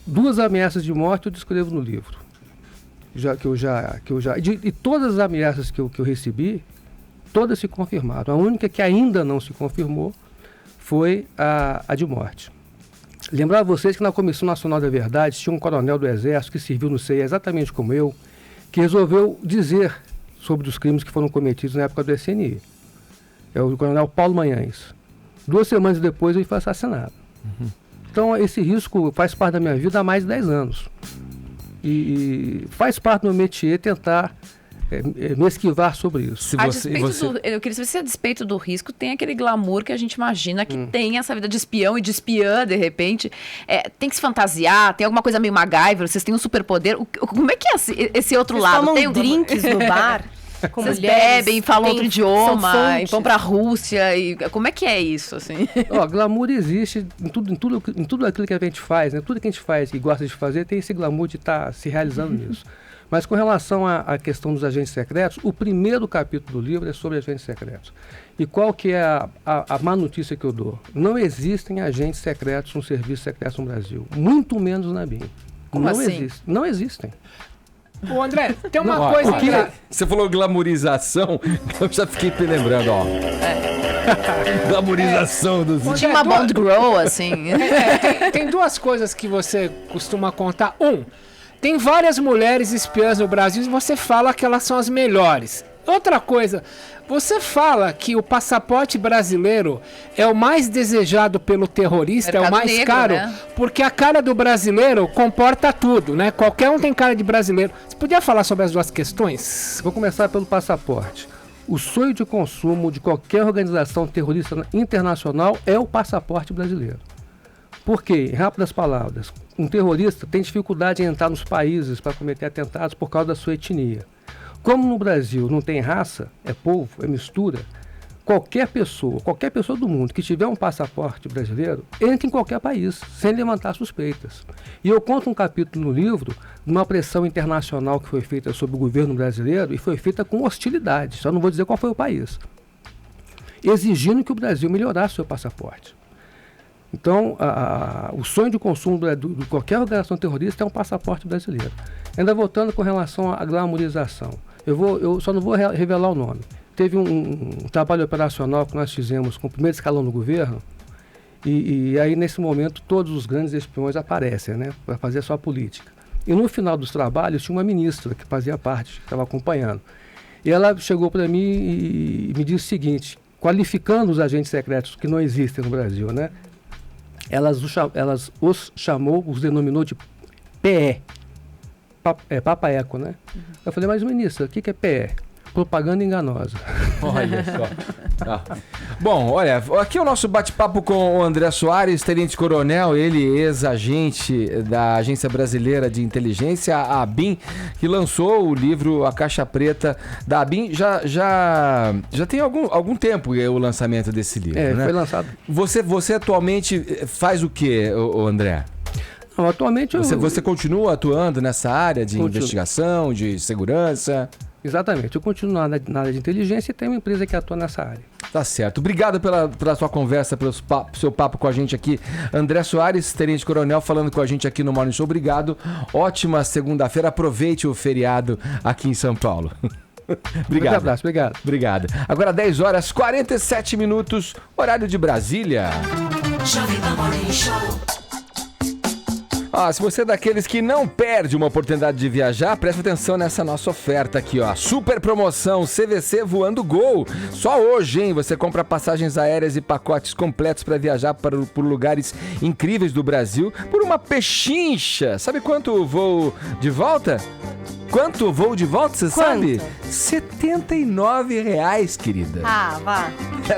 2 ameaças de morte eu descrevo no livro. E todas as ameaças que eu recebi, todas se confirmaram. A única que ainda não se confirmou foi a de morte. Lembrar a vocês que na Comissão Nacional da Verdade tinha um coronel do Exército que serviu no CEI exatamente como eu, que resolveu dizer sobre os crimes que foram cometidos na época do SNI. É o coronel Paulo Manhães. 2 semanas depois ele foi assassinado. Então esse risco faz parte da minha vida há mais de 10 anos. E faz parte do meu métier tentar me esquivar sobre isso. Eu queria saber se a despeito do risco tem aquele glamour que a gente imagina que tem essa vida de espião e de espiã, de repente. Tem que se fantasiar, tem alguma coisa meio MacGyver, vocês têm um superpoder. Como é que é esse outro lado? Tomam tem drinks no bar? Com vocês mulheres, bebem, falam outro idioma, e vão pra Rússia. Como é que é isso, assim? Glamour existe em tudo aquilo que a gente faz, né? Tudo que a gente faz e gosta de fazer tem esse glamour de estar se realizando nisso. Mas com relação à questão dos agentes secretos, o primeiro capítulo do livro é sobre agentes secretos. E qual que é a má notícia que eu dou? Não existem agentes secretos no serviço secreto no Brasil, muito menos na BIM. Como assim? Não existem. Ô André, tem uma coisa que... Você falou glamourização, eu já fiquei me lembrando, ó. Glamourização dos... Tinha uma Bond Grow, assim. Tem 2 coisas que você costuma contar. Tem várias mulheres espiãs no Brasil e você fala que elas são as melhores. Outra coisa, você fala que o passaporte brasileiro é o mais desejado pelo terrorista, Mercado é o mais negro, caro, né? porque a cara do brasileiro comporta tudo, né? Qualquer um tem cara de brasileiro. Você podia falar sobre as 2 questões? Vou começar pelo passaporte. O sonho de consumo de qualquer organização terrorista internacional é o passaporte brasileiro. Por quê? Em rápidas palavras, um terrorista tem dificuldade em entrar nos países para cometer atentados por causa da sua etnia. Como no Brasil não tem raça, é povo, é mistura, qualquer pessoa do mundo que tiver um passaporte brasileiro, entra em qualquer país, sem levantar suspeitas. E eu conto um capítulo no livro de uma pressão internacional que foi feita sobre o governo brasileiro e foi feita com hostilidade, só não vou dizer qual foi o país, exigindo que o Brasil melhorasse seu passaporte. Então, o sonho de consumo de qualquer organização terrorista é um passaporte brasileiro. Ainda voltando com relação à glamourização, eu só não vou revelar o nome. Teve um trabalho operacional que nós fizemos com o primeiro escalão do governo, e aí nesse momento todos os grandes espiões aparecem, né, para fazer a sua política. E no final dos trabalhos tinha uma ministra que fazia parte, que estava acompanhando. E ela chegou para mim e me disse o seguinte, qualificando os agentes secretos que não existem no Brasil, né? Elas os denominou de PE, Papa Eco, né? Eu falei, mas ministra, o que é PE? Propaganda enganosa. Olha só. Bom, olha, aqui é o nosso bate-papo com o André Soares, tenente-coronel, ele ex-agente da Agência Brasileira de Inteligência, a ABIN, que lançou o livro A Caixa Preta da ABIN. Já tem algum tempo o lançamento desse livro, né? Foi lançado. Você atualmente faz o quê, o André? Não, atualmente Você continua atuando nessa área de investigação, de segurança? Exatamente, eu continuo na área de inteligência e tenho uma empresa que atua nessa área. Tá certo. Obrigado pela sua conversa, pelo seu papo com a gente aqui. André Soares, tenente-coronel, falando com a gente aqui no Morning Show. Obrigado. Ótima segunda-feira. Aproveite o feriado aqui em São Paulo. Obrigado. Um abraço, obrigado. Obrigado. Agora 10 horas 47 minutos, horário de Brasília. Jovem Pan Morning Show. Se você é daqueles que não perde uma oportunidade de viajar, preste atenção nessa nossa oferta aqui, ó. Super promoção CVC Voando Gol. Só hoje, hein? Você compra passagens aéreas e pacotes completos para viajar por lugares incríveis do Brasil por uma pechincha. Sabe quanto o voo de volta? Quanto o voo de volta, você sabe? R$79, querida. Ah, vá.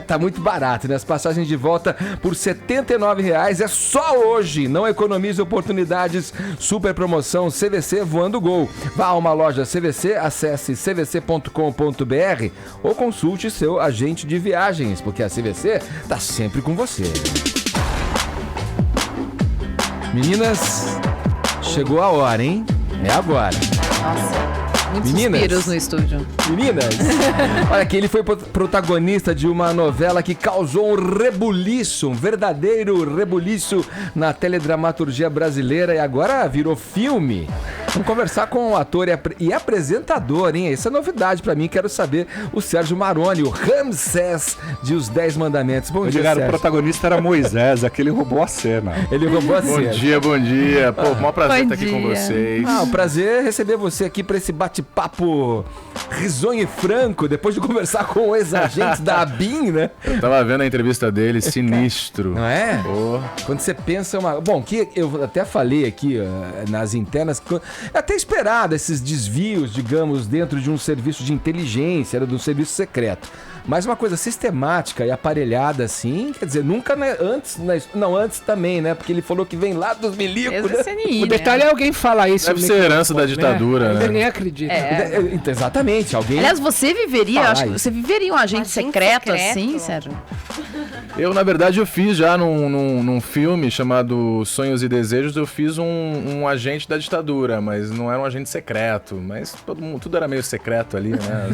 Tá muito barato, né? As passagens de volta por R$79 é só hoje. Não economize oportunidades. Super promoção CVC Voando Gol. Vá a uma loja CVC, acesse cvc.com.br ou consulte seu agente de viagens, porque a CVC tá sempre com você. Meninas, chegou a hora, hein? É agora. Nossa, muitos Meninas. suspiros no estúdio. Meninas, olha aqui, ele foi protagonista de uma novela que causou um rebuliço, um verdadeiro rebuliço na teledramaturgia brasileira e agora virou filme. Vamos conversar com o ator e apresentador, hein? Essa é novidade pra mim, quero saber o Sérgio Maroni, o Ramsés de Os 10 Mandamentos. Bom dia, Sérgio. O protagonista era Moisés, aquele roubou a cena. Ele roubou a cena. Bom dia. Pô, maior prazer Bom estar aqui com dia. vocês. Um prazer receber você aqui para esse bate-papo risonho e franco, depois de conversar com o ex-agente da ABIN, né? Eu tava vendo a entrevista dele, sinistro. Não é? Pô. Quando você pensa uma... Bom, que eu até falei aqui nas internas, é até esperado esses desvios, digamos, dentro de um serviço de inteligência, era de um serviço secreto. Mas uma coisa sistemática e aparelhada assim, quer dizer, nunca antes... Não, antes também, né? Porque ele falou que vem lá dos milicos, né? Ex-CNI, O detalhe é alguém falar isso. Deve no ser herança da microfone, ditadura, né? Eu nem acredito. Exatamente, alguém... Aliás, você viveria, eu acho que isso. você viveria um agente Agente secreto secreto? assim, Sérgio? Eu, na verdade, eu fiz já num filme chamado Sonhos e Desejos, eu fiz um agente da ditadura, mas não era um agente secreto, mas tudo era meio secreto ali, né?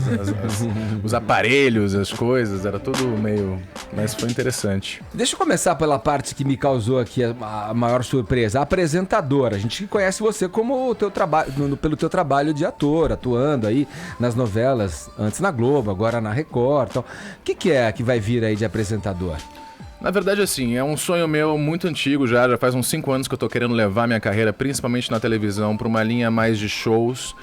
Os aparelhos, as coisas, era tudo meio... Mas foi interessante. Deixa eu começar pela parte que me causou aqui a maior surpresa. A apresentadora. A gente conhece você como o teu pelo teu trabalho de ator, atuando aí nas novelas, antes na Globo, agora na Record. Então, o que é que vai vir aí de apresentador? Na verdade, assim, é um sonho meu muito antigo já faz uns 5 anos que eu tô querendo levar minha carreira, principalmente na televisão, para uma linha mais de shows.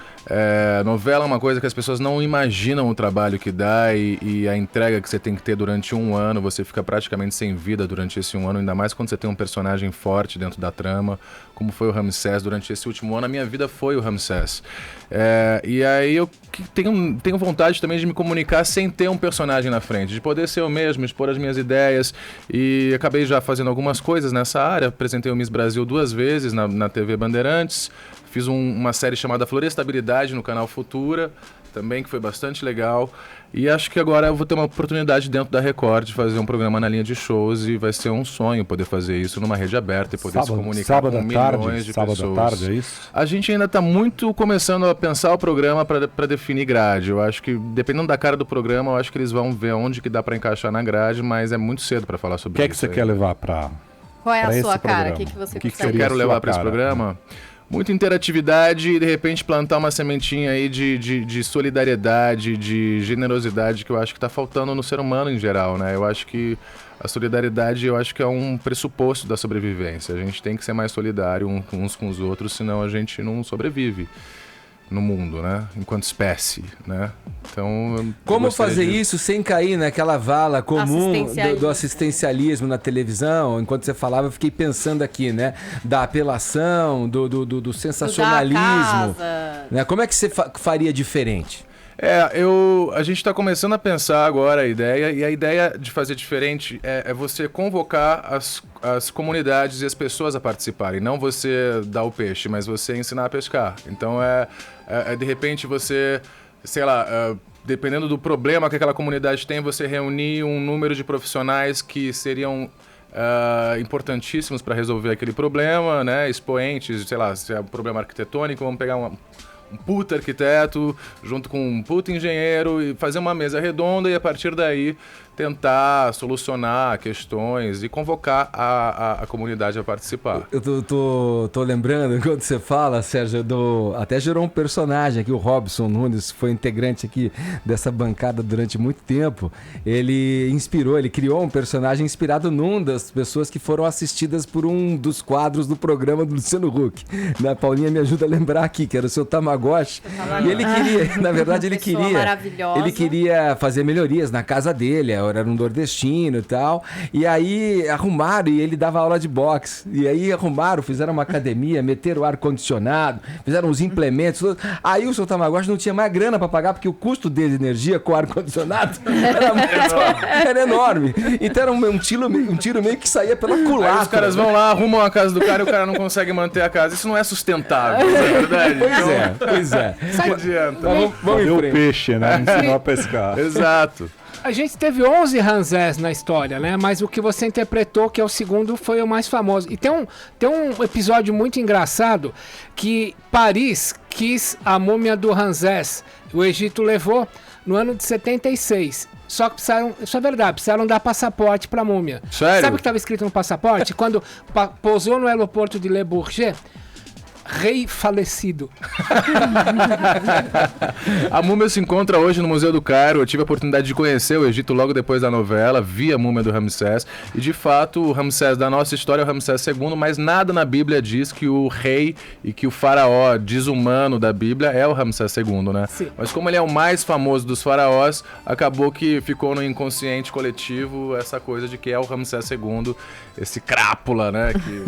Novela é uma coisa que as pessoas não imaginam o trabalho que dá e a entrega que você tem que ter durante um ano, você fica praticamente sem vida durante esse um ano, ainda mais quando você tem um personagem forte dentro da trama, como foi o Ramsés durante esse último ano. A minha vida foi o Ramsés. E aí eu tenho vontade também de me comunicar sem ter um personagem na frente, de poder ser eu mesmo, expor as minhas ideias, e acabei já fazendo algumas coisas nessa área. Apresentei o Miss Brasil 2 vezes na TV Bandeirantes, fiz uma série chamada Florestabilidade no canal Futura, também, que foi bastante legal. E acho que agora eu vou ter uma oportunidade dentro da Record de fazer um programa na linha de shows, e vai ser um sonho poder fazer isso numa rede aberta e poder se comunicar com milhões de pessoas. Sábado à tarde, é isso? A gente ainda está muito começando a pensar o programa para definir grade. Eu acho que, dependendo da cara do programa, eu acho que eles vão ver onde que dá para encaixar na grade, mas é muito cedo para falar sobre O que é isso. que você quer levar para Qual é pra a esse sua cara? O programa? que você O que Eu consegue? quero sua levar para esse cara? programa? Muita interatividade e, de repente, plantar uma sementinha aí de solidariedade, de generosidade, que eu acho que está faltando no ser humano em geral, né? Eu acho que a solidariedade, eu acho que é um pressuposto da sobrevivência. A gente tem que ser mais solidário uns com os outros, senão a gente não sobrevive no mundo, né? Enquanto espécie, né? Então, eu Como gostaria fazer de- isso sem cair naquela vala comum Assistencialismo. do assistencialismo na televisão? Enquanto você falava, eu fiquei pensando aqui, né? Da apelação, do sensacionalismo. casa. Né? Como é que você faria diferente? A gente está começando a pensar agora a ideia, e a ideia de fazer diferente é você convocar as comunidades e as pessoas a participarem, não você dar o peixe, mas você ensinar a pescar. Então de repente você, sei lá, dependendo do problema que aquela comunidade tem, você reunir um número de profissionais que seriam importantíssimos para resolver aquele problema, né? Expoentes, sei lá, se é um problema arquitetônico, vamos pegar um puta arquiteto junto com um puta engenheiro e fazer uma mesa redonda e a partir daí tentar solucionar questões e convocar a comunidade a participar. Eu tô lembrando, quando você fala, Sérgio, até gerou um personagem aqui, o Robson Nunes, foi integrante aqui dessa bancada durante muito tempo. Ele criou um personagem inspirado num das pessoas que foram assistidas por um dos quadros do programa do Luciano Huck. A Paulinha me ajuda a lembrar aqui, que era o seu Tamagotchi. E ele queria, na verdade, ele queria fazer melhorias na casa dele, era um nordestino e tal, e aí arrumaram, e ele dava aula de boxe, e aí fizeram uma academia, meteram o ar-condicionado, fizeram os implementos, aí o seu Tamagotchi não tinha mais grana pra pagar, porque o custo dele de energia com o ar-condicionado era enorme, então era um tiro meio que saía pela culatra. Aí os caras vão lá, arrumam a casa do cara e o cara não consegue manter a casa, isso não é sustentável, não é verdade? Pois é. Não adianta. Vamos ver o peixe, né? Ensinou a pescar. Exato. A gente teve 11 Ramsés na história, né? Mas o que você interpretou, que é o segundo, foi o mais famoso. E tem um episódio muito engraçado que Paris quis a múmia do Ramsés. O Egito levou no ano de 76. Só que isso é verdade, precisaram dar passaporte pra múmia. Sério? Sabe o que estava escrito no passaporte? Quando pousou no aeroporto de Le Bourget, rei falecido. A múmia se encontra hoje no Museu do Cairo. Eu tive a oportunidade de conhecer o Egito logo depois da novela, vi a múmia do Ramsés. E de fato, o Ramsés da nossa história é o Ramsés II, mas nada na Bíblia diz que o rei e que o faraó desumano da Bíblia é o Ramsés II, né? Sim. Mas como ele é o mais famoso dos faraós, acabou que ficou no inconsciente coletivo essa coisa de que é o Ramsés II, esse crápula, né? Que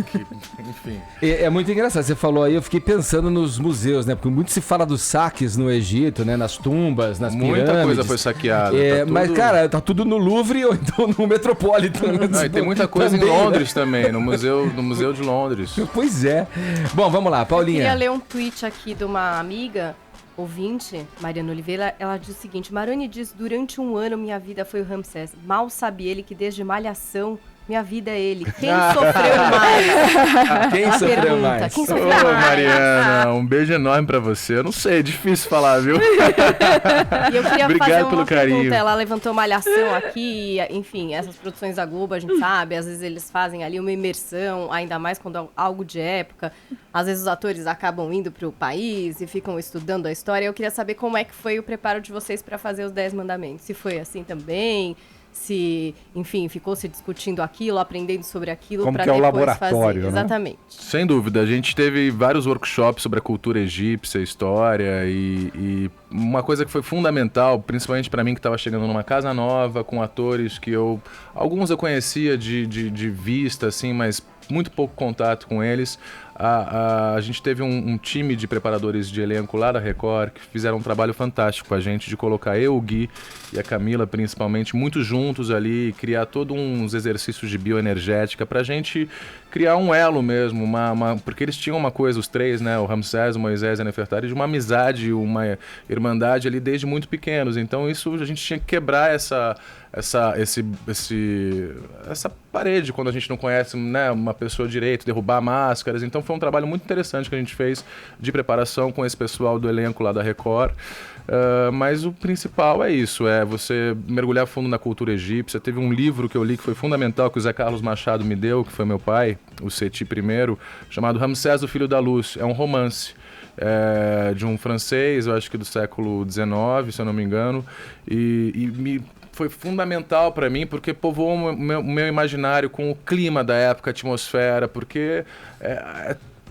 enfim. É muito engraçado, você falou aí, eu fiquei pensando nos museus, né? Porque muito se fala dos saques no Egito, né? Nas tumbas, nas pirâmides. Muita coisa foi saqueada. Mas, cara, tá tudo no Louvre ou então no Metropolitan. E tem muita coisa também, em Londres também, no Museu de Londres. Pois é. Bom, vamos lá, Paulinha. Eu queria ler um tweet aqui de uma amiga, ouvinte, Mariana Oliveira. Ela diz o seguinte: Maroni diz, durante um ano minha vida foi o Ramsés. Mal sabe ele que desde Malhação minha vida é ele. Quem sofreu mais? Quem sofreu mais? Quem Ô, sofreu mais? Mariana, um beijo enorme pra você. Eu não sei, é difícil falar, viu? E eu queria Obrigado fazer uma pelo carinho. pergunta. Ela levantou Malhação aqui, enfim, essas produções da Globo, a gente sabe, às vezes eles fazem ali uma imersão, ainda mais quando é algo de época. Às vezes os atores acabam indo pro país e ficam estudando a história. Eu queria saber como é que foi o preparo de vocês para fazer os 10 Mandamentos. Se foi assim também, se, enfim, ficou se discutindo aquilo, aprendendo sobre aquilo Como para que é o depois laboratório, fazer. né? Exatamente. Sem dúvida, a gente teve vários workshops sobre a cultura egípcia, história e uma coisa que foi fundamental, principalmente para mim que estava chegando numa casa nova, com atores que alguns eu conhecia de vista, assim, mas muito pouco contato com eles. A gente teve um time de preparadores de elenco lá da Record que fizeram um trabalho fantástico com a gente de colocar eu, o Gui e a Camila principalmente muito juntos ali, criar todos uns exercícios de bioenergética pra gente criar um elo mesmo, porque eles tinham uma coisa, os três, né, o Ramsés, o Moisés e a Nefertari, de uma amizade, uma irmandade ali desde muito pequenos. Então isso a gente tinha que quebrar essa parede quando a gente não conhece, né, uma pessoa direito, derrubar máscaras. Então foi um trabalho muito interessante que a gente fez de preparação com esse pessoal do elenco lá da Record. Mas o principal é isso, é você mergulhar fundo na cultura egípcia. Teve um livro que eu li que foi fundamental, que o Zé Carlos Machado me deu, que foi meu pai, o Seti I, chamado Ramsés, o Filho da Luz. É um romance de um francês, eu acho que do século XIX, se eu não me engano, e foi fundamental para mim, porque povoou o meu imaginário com o clima da época, a atmosfera, porque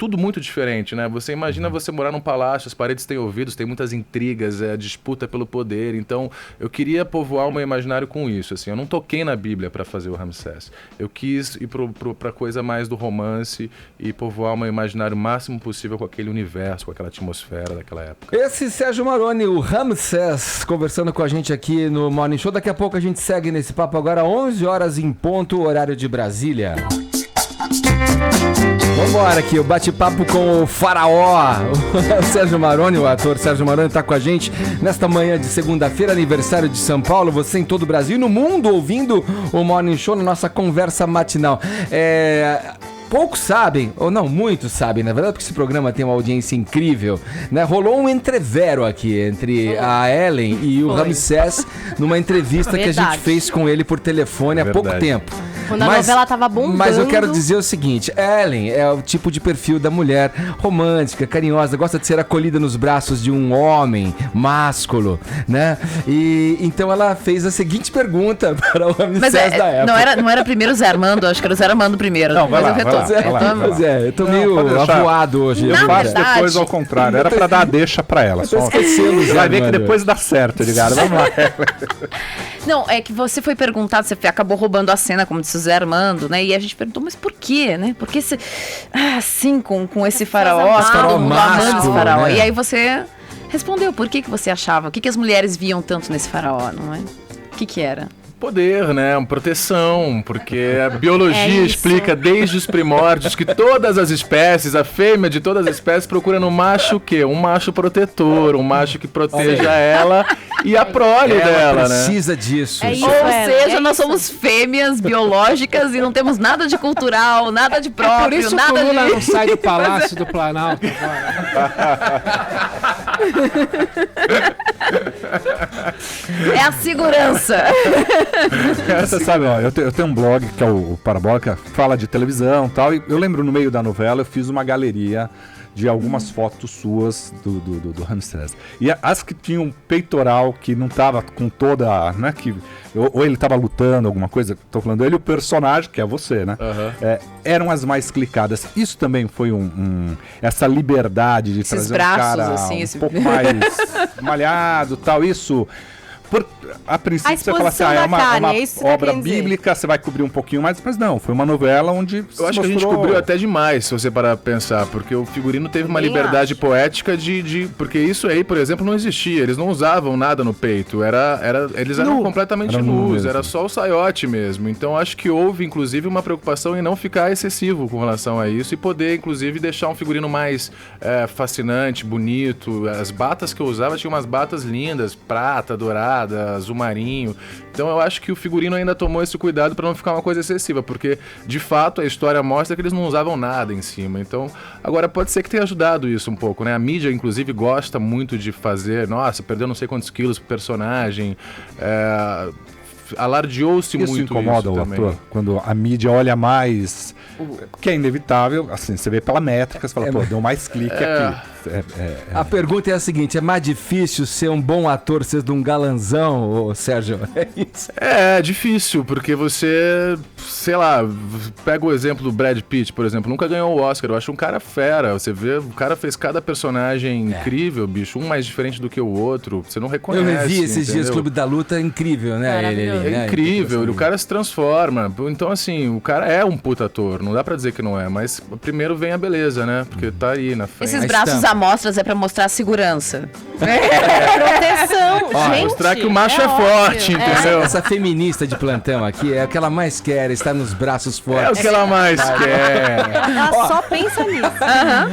tudo muito diferente, né? Você imagina você morar num palácio, as paredes têm ouvidos, tem muitas intrigas, disputa pelo poder. Então, eu queria povoar o meu imaginário com isso. Assim, eu não toquei na Bíblia para fazer o Ramsés. Eu quis ir pra coisa mais do romance e povoar o meu imaginário o máximo possível com aquele universo, com aquela atmosfera daquela época. Esse Sérgio Maroni, o Ramsés, conversando com a gente aqui no Morning Show. Daqui a pouco a gente segue nesse papo agora, 11 horas em ponto, horário de Brasília. Vambora aqui, o bate-papo com o faraó, o Sérgio Maroni, o ator Sérgio Maroni está com a gente nesta manhã de segunda-feira, aniversário de São Paulo, você em todo o Brasil e no mundo ouvindo o Morning Show na nossa conversa matinal. Poucos sabem, ou não, muitos sabem, na verdade, porque esse programa tem uma audiência incrível, né? Rolou um entrevero aqui entre a Ellen e o Ramsés numa entrevista que a gente fez com ele por telefone há pouco tempo. Quando a novela tava bombando. Mas eu quero dizer o seguinte, Ellen é o tipo de perfil da mulher romântica, carinhosa, gosta de ser acolhida nos braços de um homem másculo, né? E então ela fez a seguinte pergunta para o Ramsés da época. Não era primeiro o Zé Armando, acho que era o Zé Armando primeiro. Não, vai lá, vai lá. Eu tô meio avoado hoje. Eu faço depois ao contrário. Era pra dar a deixa pra ela. Só você vai ver que depois dá certo, ligado? Vamos lá. Não, é que você foi perguntado, você acabou roubando a cena, como disse o Zé Armando, né? E a gente perguntou, mas por quê, né? Por que assim com esse faraó, todo mundo amando esse faraó? Né? E aí você respondeu, por que você achava? O que as mulheres viam tanto nesse faraó, não é? O que era? Poder, né? Proteção, porque a biologia explica desde os primórdios que todas as espécies, a fêmea de todas as espécies procura no macho o quê? Um macho protetor, um macho que proteja ela e a prole dela, né? Precisa disso. Ou seja, nós somos fêmeas biológicas e não temos nada de cultural, nada de próprio, por isso nada que o Lula de... não sai do Palácio do Planalto É a segurança. Você sabe, ó, eu tenho um blog que é o Parabólica, fala de televisão e tal, e eu lembro no meio da novela eu fiz uma galeria de algumas fotos suas do Ramsés. E as que tinham peitoral, que não tava com toda, né, que ou ele tava lutando, alguma coisa, tô falando ele, o personagem, que é você, né, eram as mais clicadas. Isso também foi essa liberdade de esses trazer braços, um cara assim, um pouco mais malhado, tal, isso... A princípio você fala assim, é uma obra bíblica, você vai cobrir um pouquinho mais, mas não, foi uma novela onde eu acho que a gente cobriu até demais, se você parar pra pensar, porque o figurino teve uma liberdade poética porque isso aí, por exemplo, não existia, eles não usavam nada no peito, eles eram completamente nus, era só o saiote mesmo, então acho que houve, inclusive, uma preocupação em não ficar excessivo com relação a isso e poder, inclusive, deixar um figurino mais fascinante, bonito. As batas que eu usava, tinha umas batas lindas, prata, dourada, azul marinho. Então eu acho que o figurino ainda tomou esse cuidado para não ficar uma coisa excessiva, porque de fato a história mostra que eles não usavam nada em cima. Então, agora pode ser que tenha ajudado isso um pouco, né? A mídia inclusive gosta muito de fazer, nossa, perdeu não sei quantos quilos pro personagem. Alardeou-se muito isso incomoda o também. Ator, quando a mídia olha mais, que é inevitável, assim, você vê pela métrica, você fala, deu mais clique aqui. A pergunta é a seguinte, é mais difícil ser um bom ator sendo um galanzão, Sérgio? É isso? É difícil, porque você, sei lá, pega o exemplo do Brad Pitt, por exemplo, nunca ganhou o Oscar, eu acho um cara fera, você vê, o cara fez cada personagem incrível, bicho, um mais diferente do que o outro, você não reconhece. Eu revi esses dias Clube da Luta, incrível, né? É incrível, o cara se transforma, então assim, o cara é um puta ator, não dá pra dizer que não é, mas primeiro vem a beleza, né, porque tá aí na frente. Esses braços amostras é pra mostrar a segurança. Proteção, gente. Mostrar que o macho é forte, entendeu? Essa feminista de plantão aqui é o que ela mais quer, estar nos braços fortes. É o que ela mais quer. Ela só pensa nisso.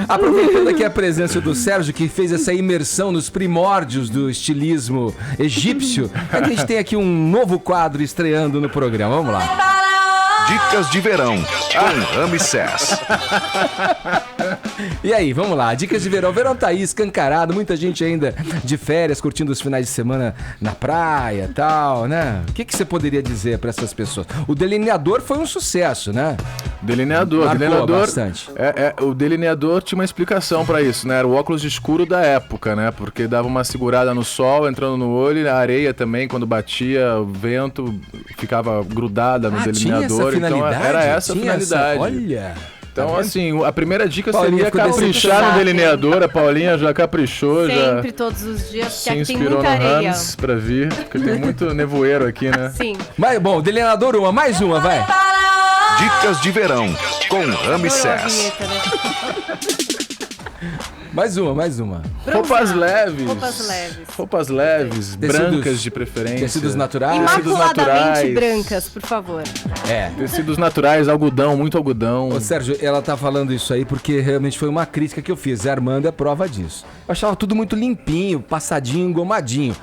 Aproveitando aqui a presença do Sérgio, que fez essa imersão nos primórdios do estilismo egípcio, a gente tem aqui um novo quadro estreando no programa. Vamos lá. Dicas de verão com Ramsés. E aí, vamos lá, dicas de verão. O verão tá aí escancarado, muita gente ainda de férias, curtindo os finais de semana na praia e tal, né? O que você poderia dizer para essas pessoas? O Delineador foi um sucesso, né? Delineador, bastante. O delineador tinha uma explicação para isso, né? Era o óculos escuro da época, né? Porque dava uma segurada no sol, entrando no olho, a areia também, quando batia o vento, ficava grudada no delineador. Tinha essa finalidade? Então era essa a finalidade. Olha... Então, assim, a primeira dica Paulinha seria ficou caprichar no decepcionada. delineador. A Paulinha já caprichou, Sempre, já todos os dias, porque se aqui tem inspirou muita no areia. Rams pra vir, porque tem muito nevoeiro aqui, né? Sim. Mas, bom, delineador uma, mais uma, vai. Dicas de verão com Adorou a Ramsés. vinheta, né? Mais uma. Roupas leves. Roupas leves. Tecidos, Tecidos- brancas de preferência. Tecidos naturais. Imaculadamente naturais. brancas, por favor. É. Tecidos naturais, algodão, muito algodão. Ô, Sérgio, ela tá falando isso aí porque realmente foi uma crítica que eu fiz. A Armando é prova disso. Eu achava tudo muito limpinho, passadinho, engomadinho.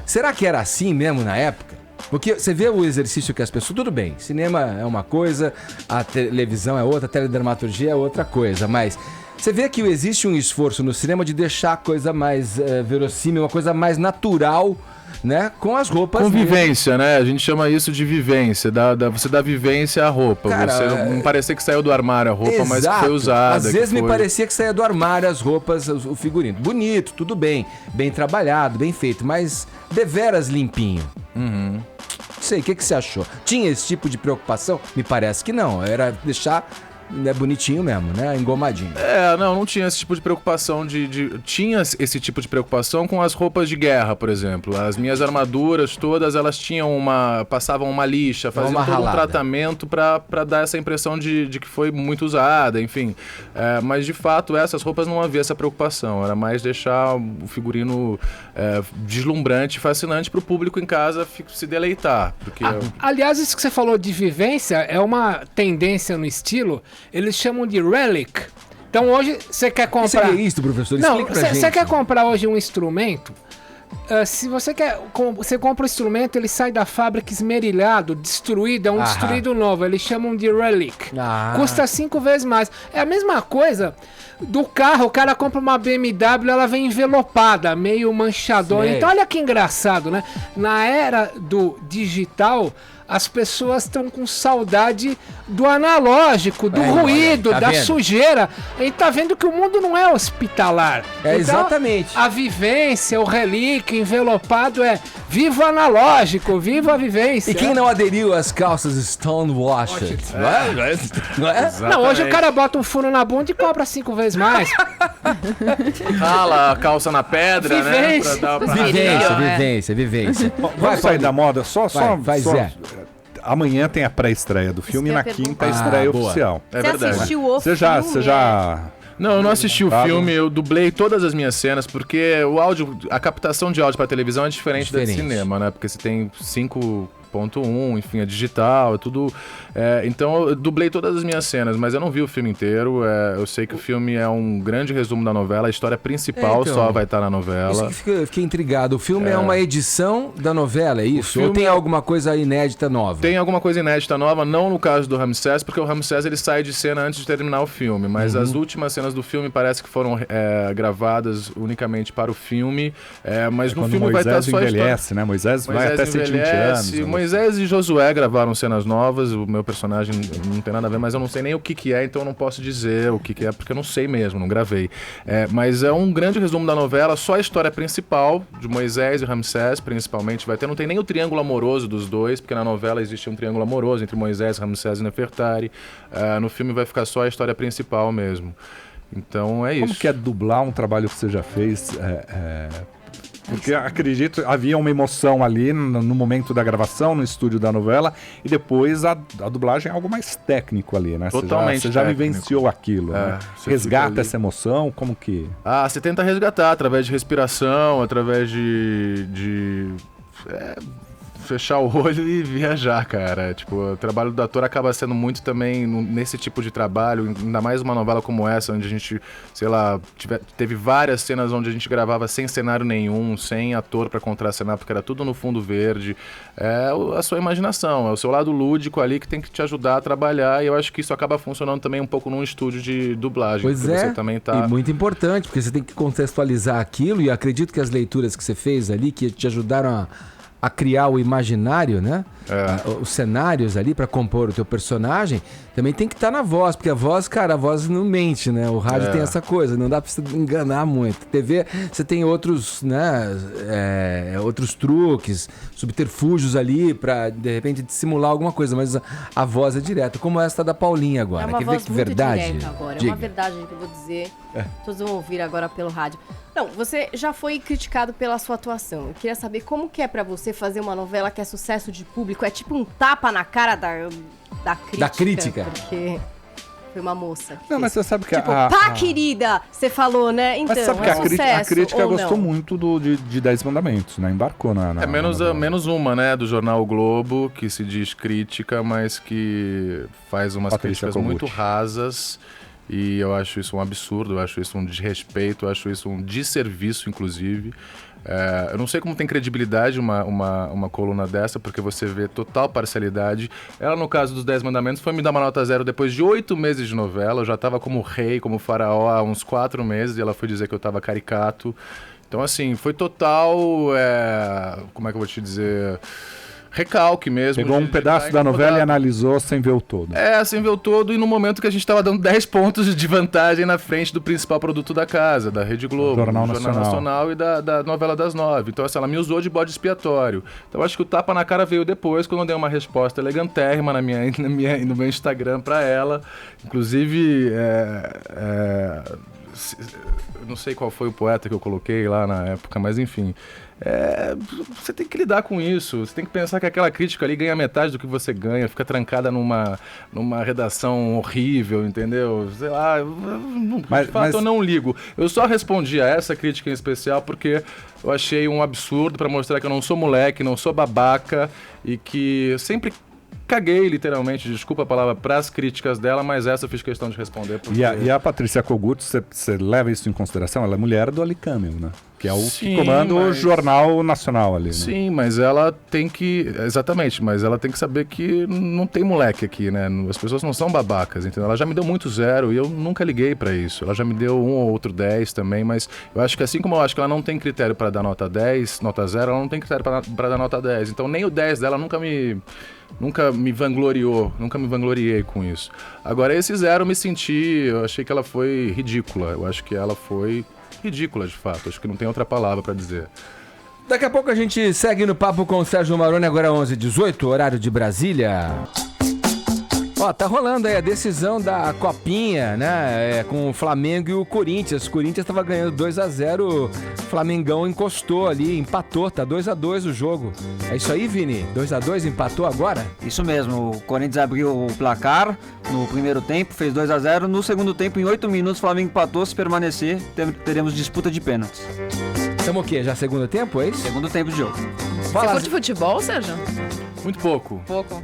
Será que era assim mesmo na época? Porque você vê o exercício que as pessoas... Tudo bem, cinema é uma coisa, a televisão é outra, a teledramaturgia é outra coisa, mas... Você vê que existe um esforço no cinema de deixar a coisa mais verossímil, uma coisa mais natural, né? Com as roupas. Convivência, né? A gente chama isso de vivência. Você dá vivência à roupa. Cara, você não parecer que saiu do armário a roupa, mas que Exato. foi usada. Às vezes que me foi... parecia que saía do armário as roupas, o figurino. Bonito, tudo bem. Bem trabalhado, bem feito, mas deveras limpinho. Não sei, o que você achou? Tinha esse tipo de preocupação? Me parece que não. Era deixar bonitinho mesmo, né? Engomadinho. Não tinha esse tipo de preocupação Tinha esse tipo de preocupação com as roupas de guerra, por exemplo. As minhas armaduras todas, elas tinham passavam uma lixa, faziam Uma todo um ralada. tratamento pra dar essa impressão de que foi muito usada, enfim. Mas, de fato, essas roupas não havia essa preocupação. Era mais deixar o figurino deslumbrante, fascinante pro público em casa se deleitar. Porque Aliás, isso que você falou de vivência é uma tendência no estilo, eles chamam de relic. Então hoje você quer O que comprar... seria isso, professor? Não, Explica pra gente. você quer comprar hoje um instrumento, se você quer, você compra o instrumento, ele sai da fábrica esmerilhado, destruído, é um Aham. destruído novo, eles chamam de relic. Ah. Custa 5 vezes mais. É a mesma coisa do carro, o cara compra uma BMW, ela vem envelopada, meio manchadona. Sei. Então olha que engraçado, né? Na era do digital, as pessoas estão com saudade do analógico, do ruído, olha, tá da vendo? sujeira. A gente tá vendo que o mundo não é hospitalar. É, exatamente. A vivência, o relíquio envelopado é viva o analógico, viva a vivência. E quem não aderiu às calças Stonewashed? Não é? Não é? Não, hoje o cara bota um furo na bunda e cobra 5 vezes mais. rala a calça na pedra, Vivência. né? Pra Vivência. Vamos sair da moda? Vai, Zé. Amanhã tem a pré-estreia do filme e que eu na ia quinta a perguntar. estreia boa. oficial. É Você verdade. assistiu o Você filme? já... Não, eu não assisti o Claro. filme, eu dublei todas as minhas cenas, porque o áudio, a captação de áudio para televisão é diferente da de cinema, né? Porque você tem 5.1, enfim, é digital, é tudo... então eu dublei todas as minhas cenas, mas eu não vi o filme inteiro. Eu sei que o filme é um grande resumo da novela, a história principal Então, só vai estar na Isso novela. que fiquei intrigado. O filme é uma edição da novela, é isso? filme Ou tem é- alguma coisa inédita nova? Tem alguma coisa inédita nova, não no caso do Ramsés, porque o Ramsés ele sai de cena antes de terminar o filme, mas as últimas cenas do filme parece que foram gravadas unicamente para o filme, mas no Quando filme vai estar Moisés só a história. envelhece, né? Moisés vai até 120 anos. né? Moisés e Josué gravaram cenas novas, o meu personagem não tem nada a ver, mas eu não sei nem o que é, então eu não posso dizer o que é, porque eu não sei mesmo, não gravei. Mas é um grande resumo da novela, só a história principal de Moisés e Ramsés, principalmente, vai ter. Não tem nem o triângulo amoroso dos dois, porque na novela existe um triângulo amoroso entre Moisés, Ramsés e Nefertari. No filme vai ficar só a história principal mesmo. Então é isso. Como que é dublar um trabalho que você já fez? Porque acredito, havia uma emoção ali no momento da gravação, no estúdio da novela, e depois a dublagem é algo mais técnico ali, né? Totalmente Você já técnico. vivenciou aquilo, né? você fica Resgata ali. essa emoção, como que... Você tenta resgatar através de respiração, através de fechar o olho e viajar, cara. Tipo, o trabalho do ator acaba sendo muito também nesse tipo de trabalho, ainda mais uma novela como essa, onde a gente, sei lá, teve várias cenas onde a gente gravava sem cenário nenhum, sem ator pra contracenar, porque era tudo no fundo verde. É a sua imaginação, é o seu lado lúdico ali que tem que te ajudar a trabalhar, e eu acho que isso acaba funcionando também um pouco num estúdio de dublagem. Pois porque é, você também tá... e muito importante, porque você tem que contextualizar aquilo, e acredito que as leituras que você fez ali, que te ajudaram a criar o imaginário, né? É. Os cenários ali pra compor o teu personagem, também tem que estar na voz, porque a voz não mente, né? O rádio tem essa coisa, não dá pra você enganar muito. TV, você tem outros, né? Outros truques, subterfúgios ali pra, de repente, simular alguma coisa, mas a voz é direta, como essa da Paulinha agora. É uma Quer ver voz que muito verdade? direta agora. É Diga. uma verdade que eu vou dizer. Todos vão ouvir agora pelo rádio. Não, você já foi criticado pela sua atuação. Eu queria saber como que é pra você fazer uma novela que é sucesso de público. É tipo um tapa na cara da crítica. Da crítica. Porque foi uma moça. que Não, fez. mas você sabe que Tipo, pá, querida! Você falou, né? Então, Mas sabe que é a sucesso, crítica ou gostou não? muito de 10 Mandamentos, né? Embarcou na É menos uma, né, do jornal o Globo, que se diz crítica, mas que faz umas Patrícia críticas Kogut. muito rasas. E eu acho isso um absurdo, eu acho isso um desrespeito, eu acho isso um desserviço, inclusive. Eu não sei como tem credibilidade uma coluna dessa, porque você vê total parcialidade. Ela, no caso dos 10 Mandamentos, foi me dar uma nota 0 depois de 8 meses de novela. Eu já estava como rei, como faraó há uns 4 meses, e ela foi dizer que eu estava caricato. Então, assim, foi total... como é que eu vou te dizer... recalque mesmo. Pegou um pedaço da novela e analisou sem ver o todo. Sem ver o todo, e no momento que a gente estava dando 10 pontos de vantagem na frente do principal produto da casa, da Rede Globo, Jornal do Jornal Nacional e da novela das 9. Então, assim, ela me usou de bode expiatório. Então, acho que o tapa na cara veio depois, quando eu dei uma resposta elegantérrima no meu Instagram para ela. Inclusive, eu não sei qual foi o poeta que eu coloquei lá na época, mas enfim... você tem que lidar com isso. Você tem que pensar que aquela crítica ali ganha metade do que você ganha, fica trancada numa redação horrível, entendeu? Sei lá, de fato eu não ligo. Eu só respondi a essa crítica em especial porque eu achei um absurdo pra mostrar que eu não sou moleque, não sou babaca e que eu sempre caguei, literalmente, desculpa a palavra, pras críticas dela, mas essa eu fiz questão de responder. Porque... E a Patrícia Kogut, você leva isso em consideração? Ela é mulher do Ali Camel, né? Que é o Sim, que comanda o Jornal Nacional ali, né? Sim, mas ela tem que... Exatamente, mas ela tem que saber que não tem moleque aqui, né? As pessoas não são babacas, entendeu? Ela já me deu muito 0 e eu nunca liguei pra isso. Ela já me deu 1 ou outro 10 também, mas eu acho que assim como eu acho que ela não tem critério pra dar nota 10, nota 0, ela não tem critério pra dar nota 10. Então nem o 10 dela nunca me vangloriou, nunca me vangloriei com isso. Agora, esse 0 eu achei que ela foi ridícula. Eu acho que ela foi ridícula, de fato. Acho que não tem outra palavra pra dizer. Daqui a pouco a gente segue no papo com o Sérgio Maroni, agora 11h18, horário de Brasília. Ó, tá rolando aí a decisão da Copinha, né? Com o Flamengo e o Corinthians. O Corinthians tava ganhando 2-0, o Flamengão encostou ali, empatou, tá 2-2 o jogo. É isso aí, Vini? 2-2, empatou agora? Isso mesmo, o Corinthians abriu o placar no primeiro tempo, fez 2-0. No segundo tempo, em 8 minutos, o Flamengo empatou. Se permanecer, teremos disputa de pênaltis. Estamos o quê? Já segundo tempo, é isso? Segundo tempo de jogo. Você curte futebol, Sérgio? Muito pouco. Pouco.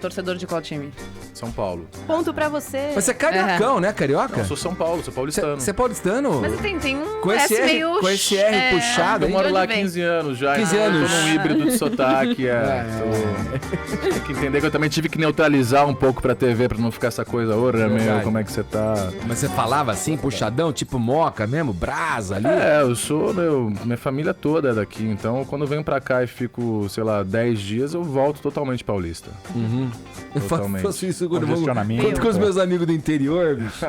Torcedor de qual time? São Paulo. Ponto pra você. Você é cariocão, né, carioca? Não, sou São Paulo, sou paulistano. Você é paulistano? Mas tem um Com esse S R, meio... com esse R puxado, Eu hein? moro lá há De onde vem? 15 anos já. 15 anos. Eu tô num híbrido de sotaque. Tem que entender que eu também tive que neutralizar um pouco pra TV, pra não ficar essa coisa, meu, como é que você tá? Mas você falava assim, puxadão, tipo moca mesmo, brasa ali? Eu sou, minha família toda é daqui, então quando eu venho pra cá e fico, sei lá, 10 dias, eu volto totalmente paulista. Eu Totalmente. faço isso quando Congestionamento. com os meus amigos do interior, bicho.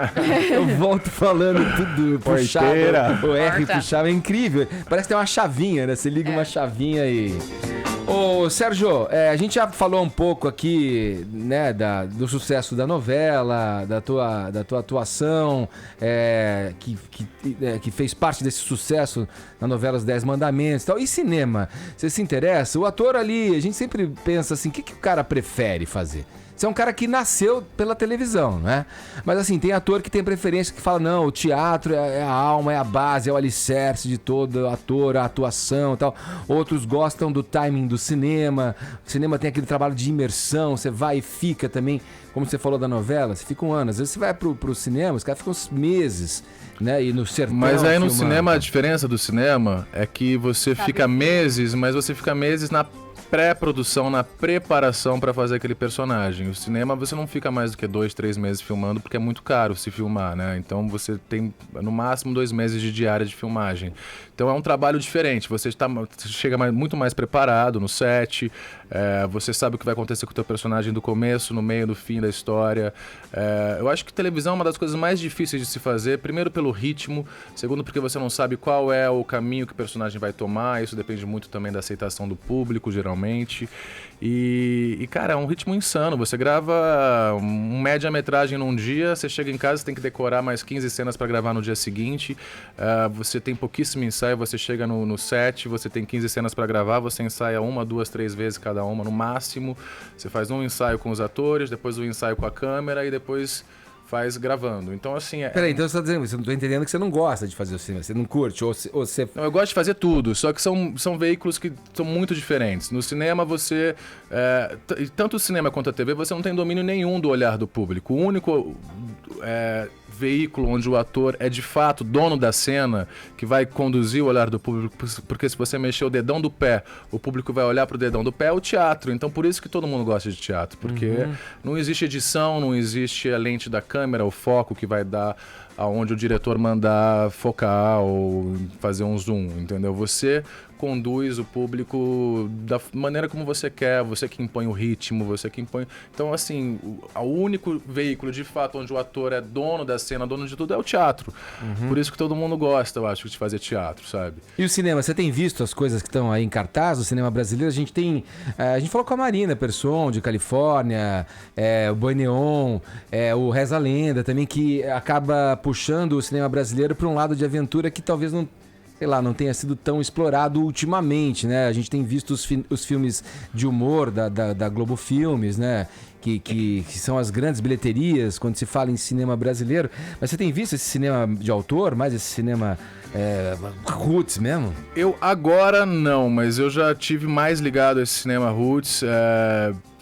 Eu volto falando tudo puxado. Porteira. O R Porta. puxado, é incrível. Parece que tem uma chavinha, né? Você liga uma chavinha e... Ô, Sérgio, a gente já falou um pouco aqui, né, do sucesso da novela, da tua atuação, que fez parte desse sucesso na novela Os 10 Mandamentos e tal. E cinema? Você se interessa? O ator ali, a gente sempre pensa assim, o que o cara prefere fazer? Você é um cara que nasceu pela televisão, né? Mas assim, tem ator que tem preferência que fala, não, o teatro é a alma, é a base, é o alicerce de todo ator, a atuação e tal. Outros gostam do timing do cinema. O cinema tem aquele trabalho de imersão, você vai e fica também, como você falou da novela, você fica um ano. Às vezes você vai pro cinema, os caras ficam uns meses, né? E no sertão Mas aí no filmando. cinema, a diferença do cinema é que você fica meses, mas você fica meses na pré-produção, na preparação para fazer aquele personagem. O cinema você não fica mais do que 2, 3 meses filmando, porque é muito caro se filmar, né? Então você tem no máximo 2 meses de diária de filmagem. Então é um trabalho diferente, você chega muito mais preparado no set, você sabe o que vai acontecer com o teu personagem do começo, no meio, no fim da história. Eu acho que televisão é uma das coisas mais difíceis de se fazer, primeiro pelo ritmo, segundo porque você não sabe qual é o caminho que o personagem vai tomar, isso depende muito também da aceitação do público, geralmente. E cara, é um ritmo insano, você grava um média-metragem num dia, você chega em casa, você tem que decorar mais 15 cenas para gravar no dia seguinte, você tem pouquíssimo ensaio, você chega no set, você tem 15 cenas para gravar, você ensaia 1, 2, 3 vezes cada uma no máximo, você faz um ensaio com os atores, depois um ensaio com a câmera e depois faz gravando. Então, assim... Peraí, então você tá dizendo, você não tô entendendo que você não gosta de fazer o cinema, você não curte, ou você... Não, eu gosto de fazer tudo, só que são veículos que são muito diferentes. No cinema, você... tanto o cinema quanto a TV, você não tem domínio nenhum do olhar do público. O único veículo onde o ator é de fato dono da cena, que vai conduzir o olhar do público, porque se você mexer o dedão do pé, o público vai olhar pro dedão do pé, é o teatro. Então por isso que todo mundo gosta de teatro, porque não existe edição, não existe a lente da câmera, o foco que vai dar aonde o diretor mandar focar ou fazer um zoom, entendeu? Você conduz o público da maneira como você quer, você que impõe o ritmo, você que impõe... Então, assim, o único veículo, de fato, onde o ator é dono da cena, dono de tudo, é o teatro. Por isso que todo mundo gosta, eu acho, de fazer teatro, sabe? E o cinema, você tem visto as coisas que estão aí em cartaz? O cinema brasileiro, a gente tem... a gente falou com a Marina Persson, de Califórnia, o Boi Neon, o Reza a Lenda também, que acaba puxando o cinema brasileiro para um lado de aventura que talvez não tenha sido tão explorado ultimamente, né? A gente tem visto os filmes de humor da Globo Filmes, né? Que são as grandes bilheterias quando se fala em cinema brasileiro. Mas você tem visto esse cinema de autor, mais esse cinema roots mesmo? Eu agora não, mas eu já tive mais ligado a esse cinema roots,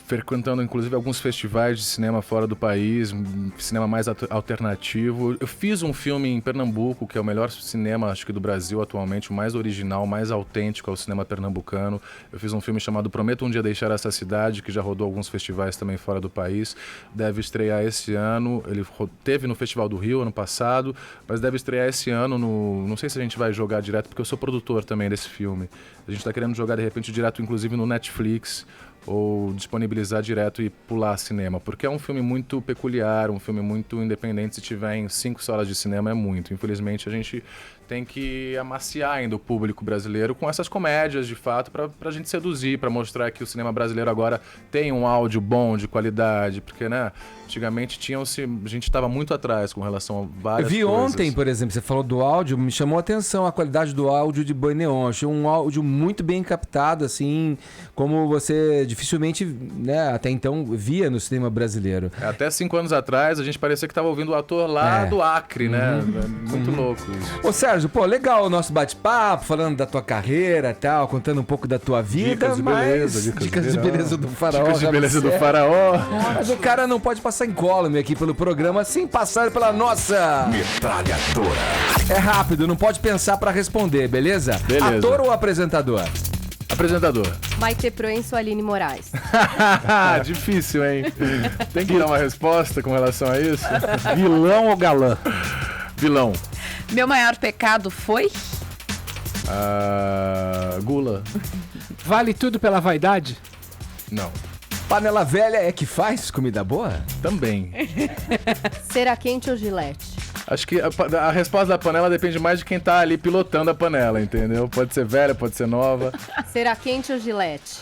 frequentando inclusive alguns festivais de cinema fora do país, cinema mais alternativo. Eu fiz um filme em Pernambuco, que é o melhor cinema, acho que do Brasil atualmente, o mais original, o mais autêntico é o cinema pernambucano. Eu fiz um filme chamado Prometo um Dia Deixar Essa Cidade, que já rodou alguns festivais também fora do país. Deve estrear esse ano, ele teve no Festival do Rio ano passado, mas deve estrear esse ano não sei se a gente vai jogar direto, porque eu sou produtor também desse filme. A gente está querendo jogar de repente direto, inclusive no Netflix, ou disponibilizar direto e pular cinema, porque é um filme muito peculiar, um filme muito independente. Se tiver em 5 salas de cinema é muito. Infelizmente a gente tem que amaciar ainda o público brasileiro com essas comédias, de fato, pra gente seduzir, pra mostrar que o cinema brasileiro agora tem um áudio bom, de qualidade, porque, né, antigamente a gente estava muito atrás com relação a várias coisas. Eu vi ontem, por exemplo, você falou do áudio, me chamou a atenção a qualidade do áudio de Boi Neon. Achei um áudio muito bem captado, assim, como você dificilmente, né, até então via no cinema brasileiro. Até 5 anos atrás, a gente parecia que estava ouvindo o ator lá do Acre, né? Muito louco isso. Ô Sérgio, pô, legal o nosso bate-papo, falando da tua carreira e tal, contando um pouco da tua vida, dicas de beleza do faraó. Dicas de beleza do faraó. Mas o cara não pode passar incólume aqui pelo programa sem passar pela nossa metralhadora. É rápido, não pode pensar pra responder, beleza? Beleza. Ator ou apresentador? Apresentador. Maite Proenço, Aline Moraes. Difícil, hein? Tem que dar uma resposta com relação a isso? Vilão ou galã? Vilão. Meu maior pecado foi? Gula. Vale tudo pela vaidade? Não. Panela velha é que faz comida boa? Também. Cera quente ou Gillette? Acho que a resposta da panela depende mais de quem tá ali pilotando a panela, entendeu? Pode ser velha, pode ser nova. Cera quente ou Gillette?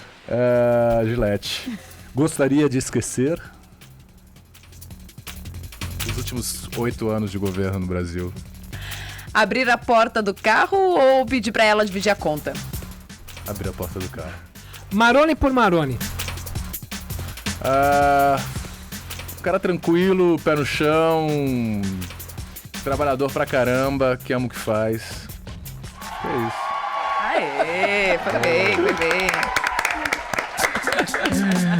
Gillette. Gostaria de esquecer? Os últimos 8 anos de governo no Brasil. Abrir a porta do carro ou pedir pra ela dividir a conta? Abrir a porta do carro. Maroni por Maroni. Cara tranquilo, pé no chão, trabalhador pra caramba, que ama o que faz. É isso. Aê, foi bem, foi bem.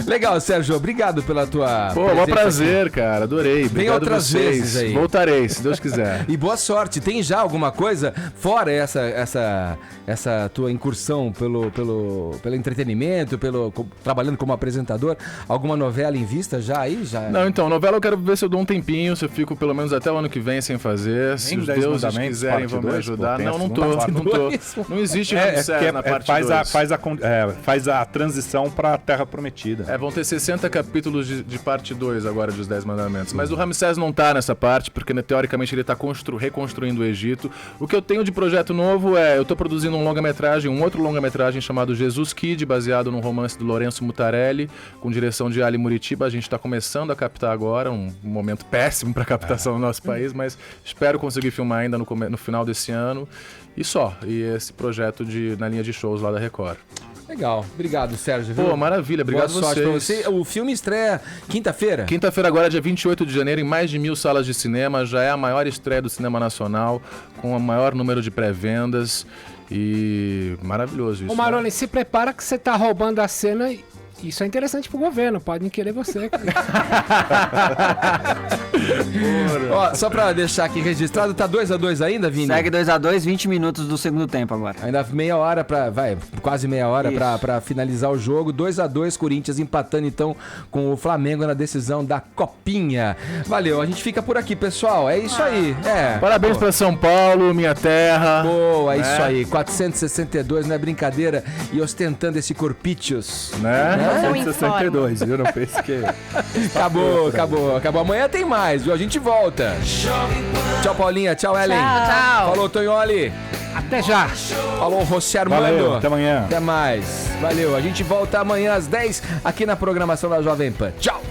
Legal, Sérgio, obrigado pela tua Pô, mó presença prazer, cara. Adorei. Vem Obrigado outras vocês. vezes aí. Voltarei, se Deus quiser. E boa sorte. Tem já alguma coisa fora essa tua incursão pelo entretenimento, trabalhando como apresentador? Alguma novela em vista já aí? Já? Não, então, novela eu quero ver se eu dou um tempinho, se eu fico pelo menos até o ano que vem sem fazer. Se os 10 deuses Mandamentos, quiserem, parte vão me 2, ajudar. pô, tem Não, a não segunda tô. parte. Não existe Ramsés na parte 2. Faz a transição pra Terra Prometida. Vão ter 60 capítulos de parte 2 agora dos 10 mandamentos. Mas o Ramsés não tá nessa parte, porque né, teoricamente ele tá reconstruindo o Egito. O que eu tenho de projeto novo eu tô produzindo um outro longa-metragem chamado Jesus Kid, baseado num romance do Lourenço Mutarelli, com direção de Ali Muritiba. A gente tá começando a captar agora, um momento péssimo pra captação no nosso país, mas espero conseguir filmar ainda no final desse ano. E esse projeto na linha de shows lá da Record. Legal, obrigado, Sérgio. Pô, maravilha, obrigado Boa sorte pra vocês. você. O filme estreia quinta-feira? Quinta-feira agora, dia 28 de janeiro, em mais de 1000 salas de cinema. Já é a maior estreia do cinema nacional, com o maior número de pré-vendas. E maravilhoso isso. Ô Maroni, se prepara que você tá roubando a cena e isso é interessante pro governo, podem querer você. Ó, só pra deixar aqui registrado, tá 2-2 ainda, Vini? Segue 2-2, 20 minutos do segundo tempo agora. Ainda meia hora quase meia hora pra finalizar o jogo. 2-2, Corinthians empatando então com o Flamengo na decisão da Copinha. Valeu, a gente fica por aqui, pessoal. É isso aí. Parabéns pra São Paulo, minha terra. Boa, é isso aí. 462, não é brincadeira. E ostentando esse corpítios. Né? 162, viu? Não pense que... Acabou. Amanhã tem mais, viu? A gente volta. Tchau, Paulinha. Tchau, Ellen. Tchau. Falou, Tonholi. Até já. Falou, José Armando. Valeu, até amanhã. Até mais. Valeu. A gente volta amanhã às 10 aqui na programação da Jovem Pan. Tchau.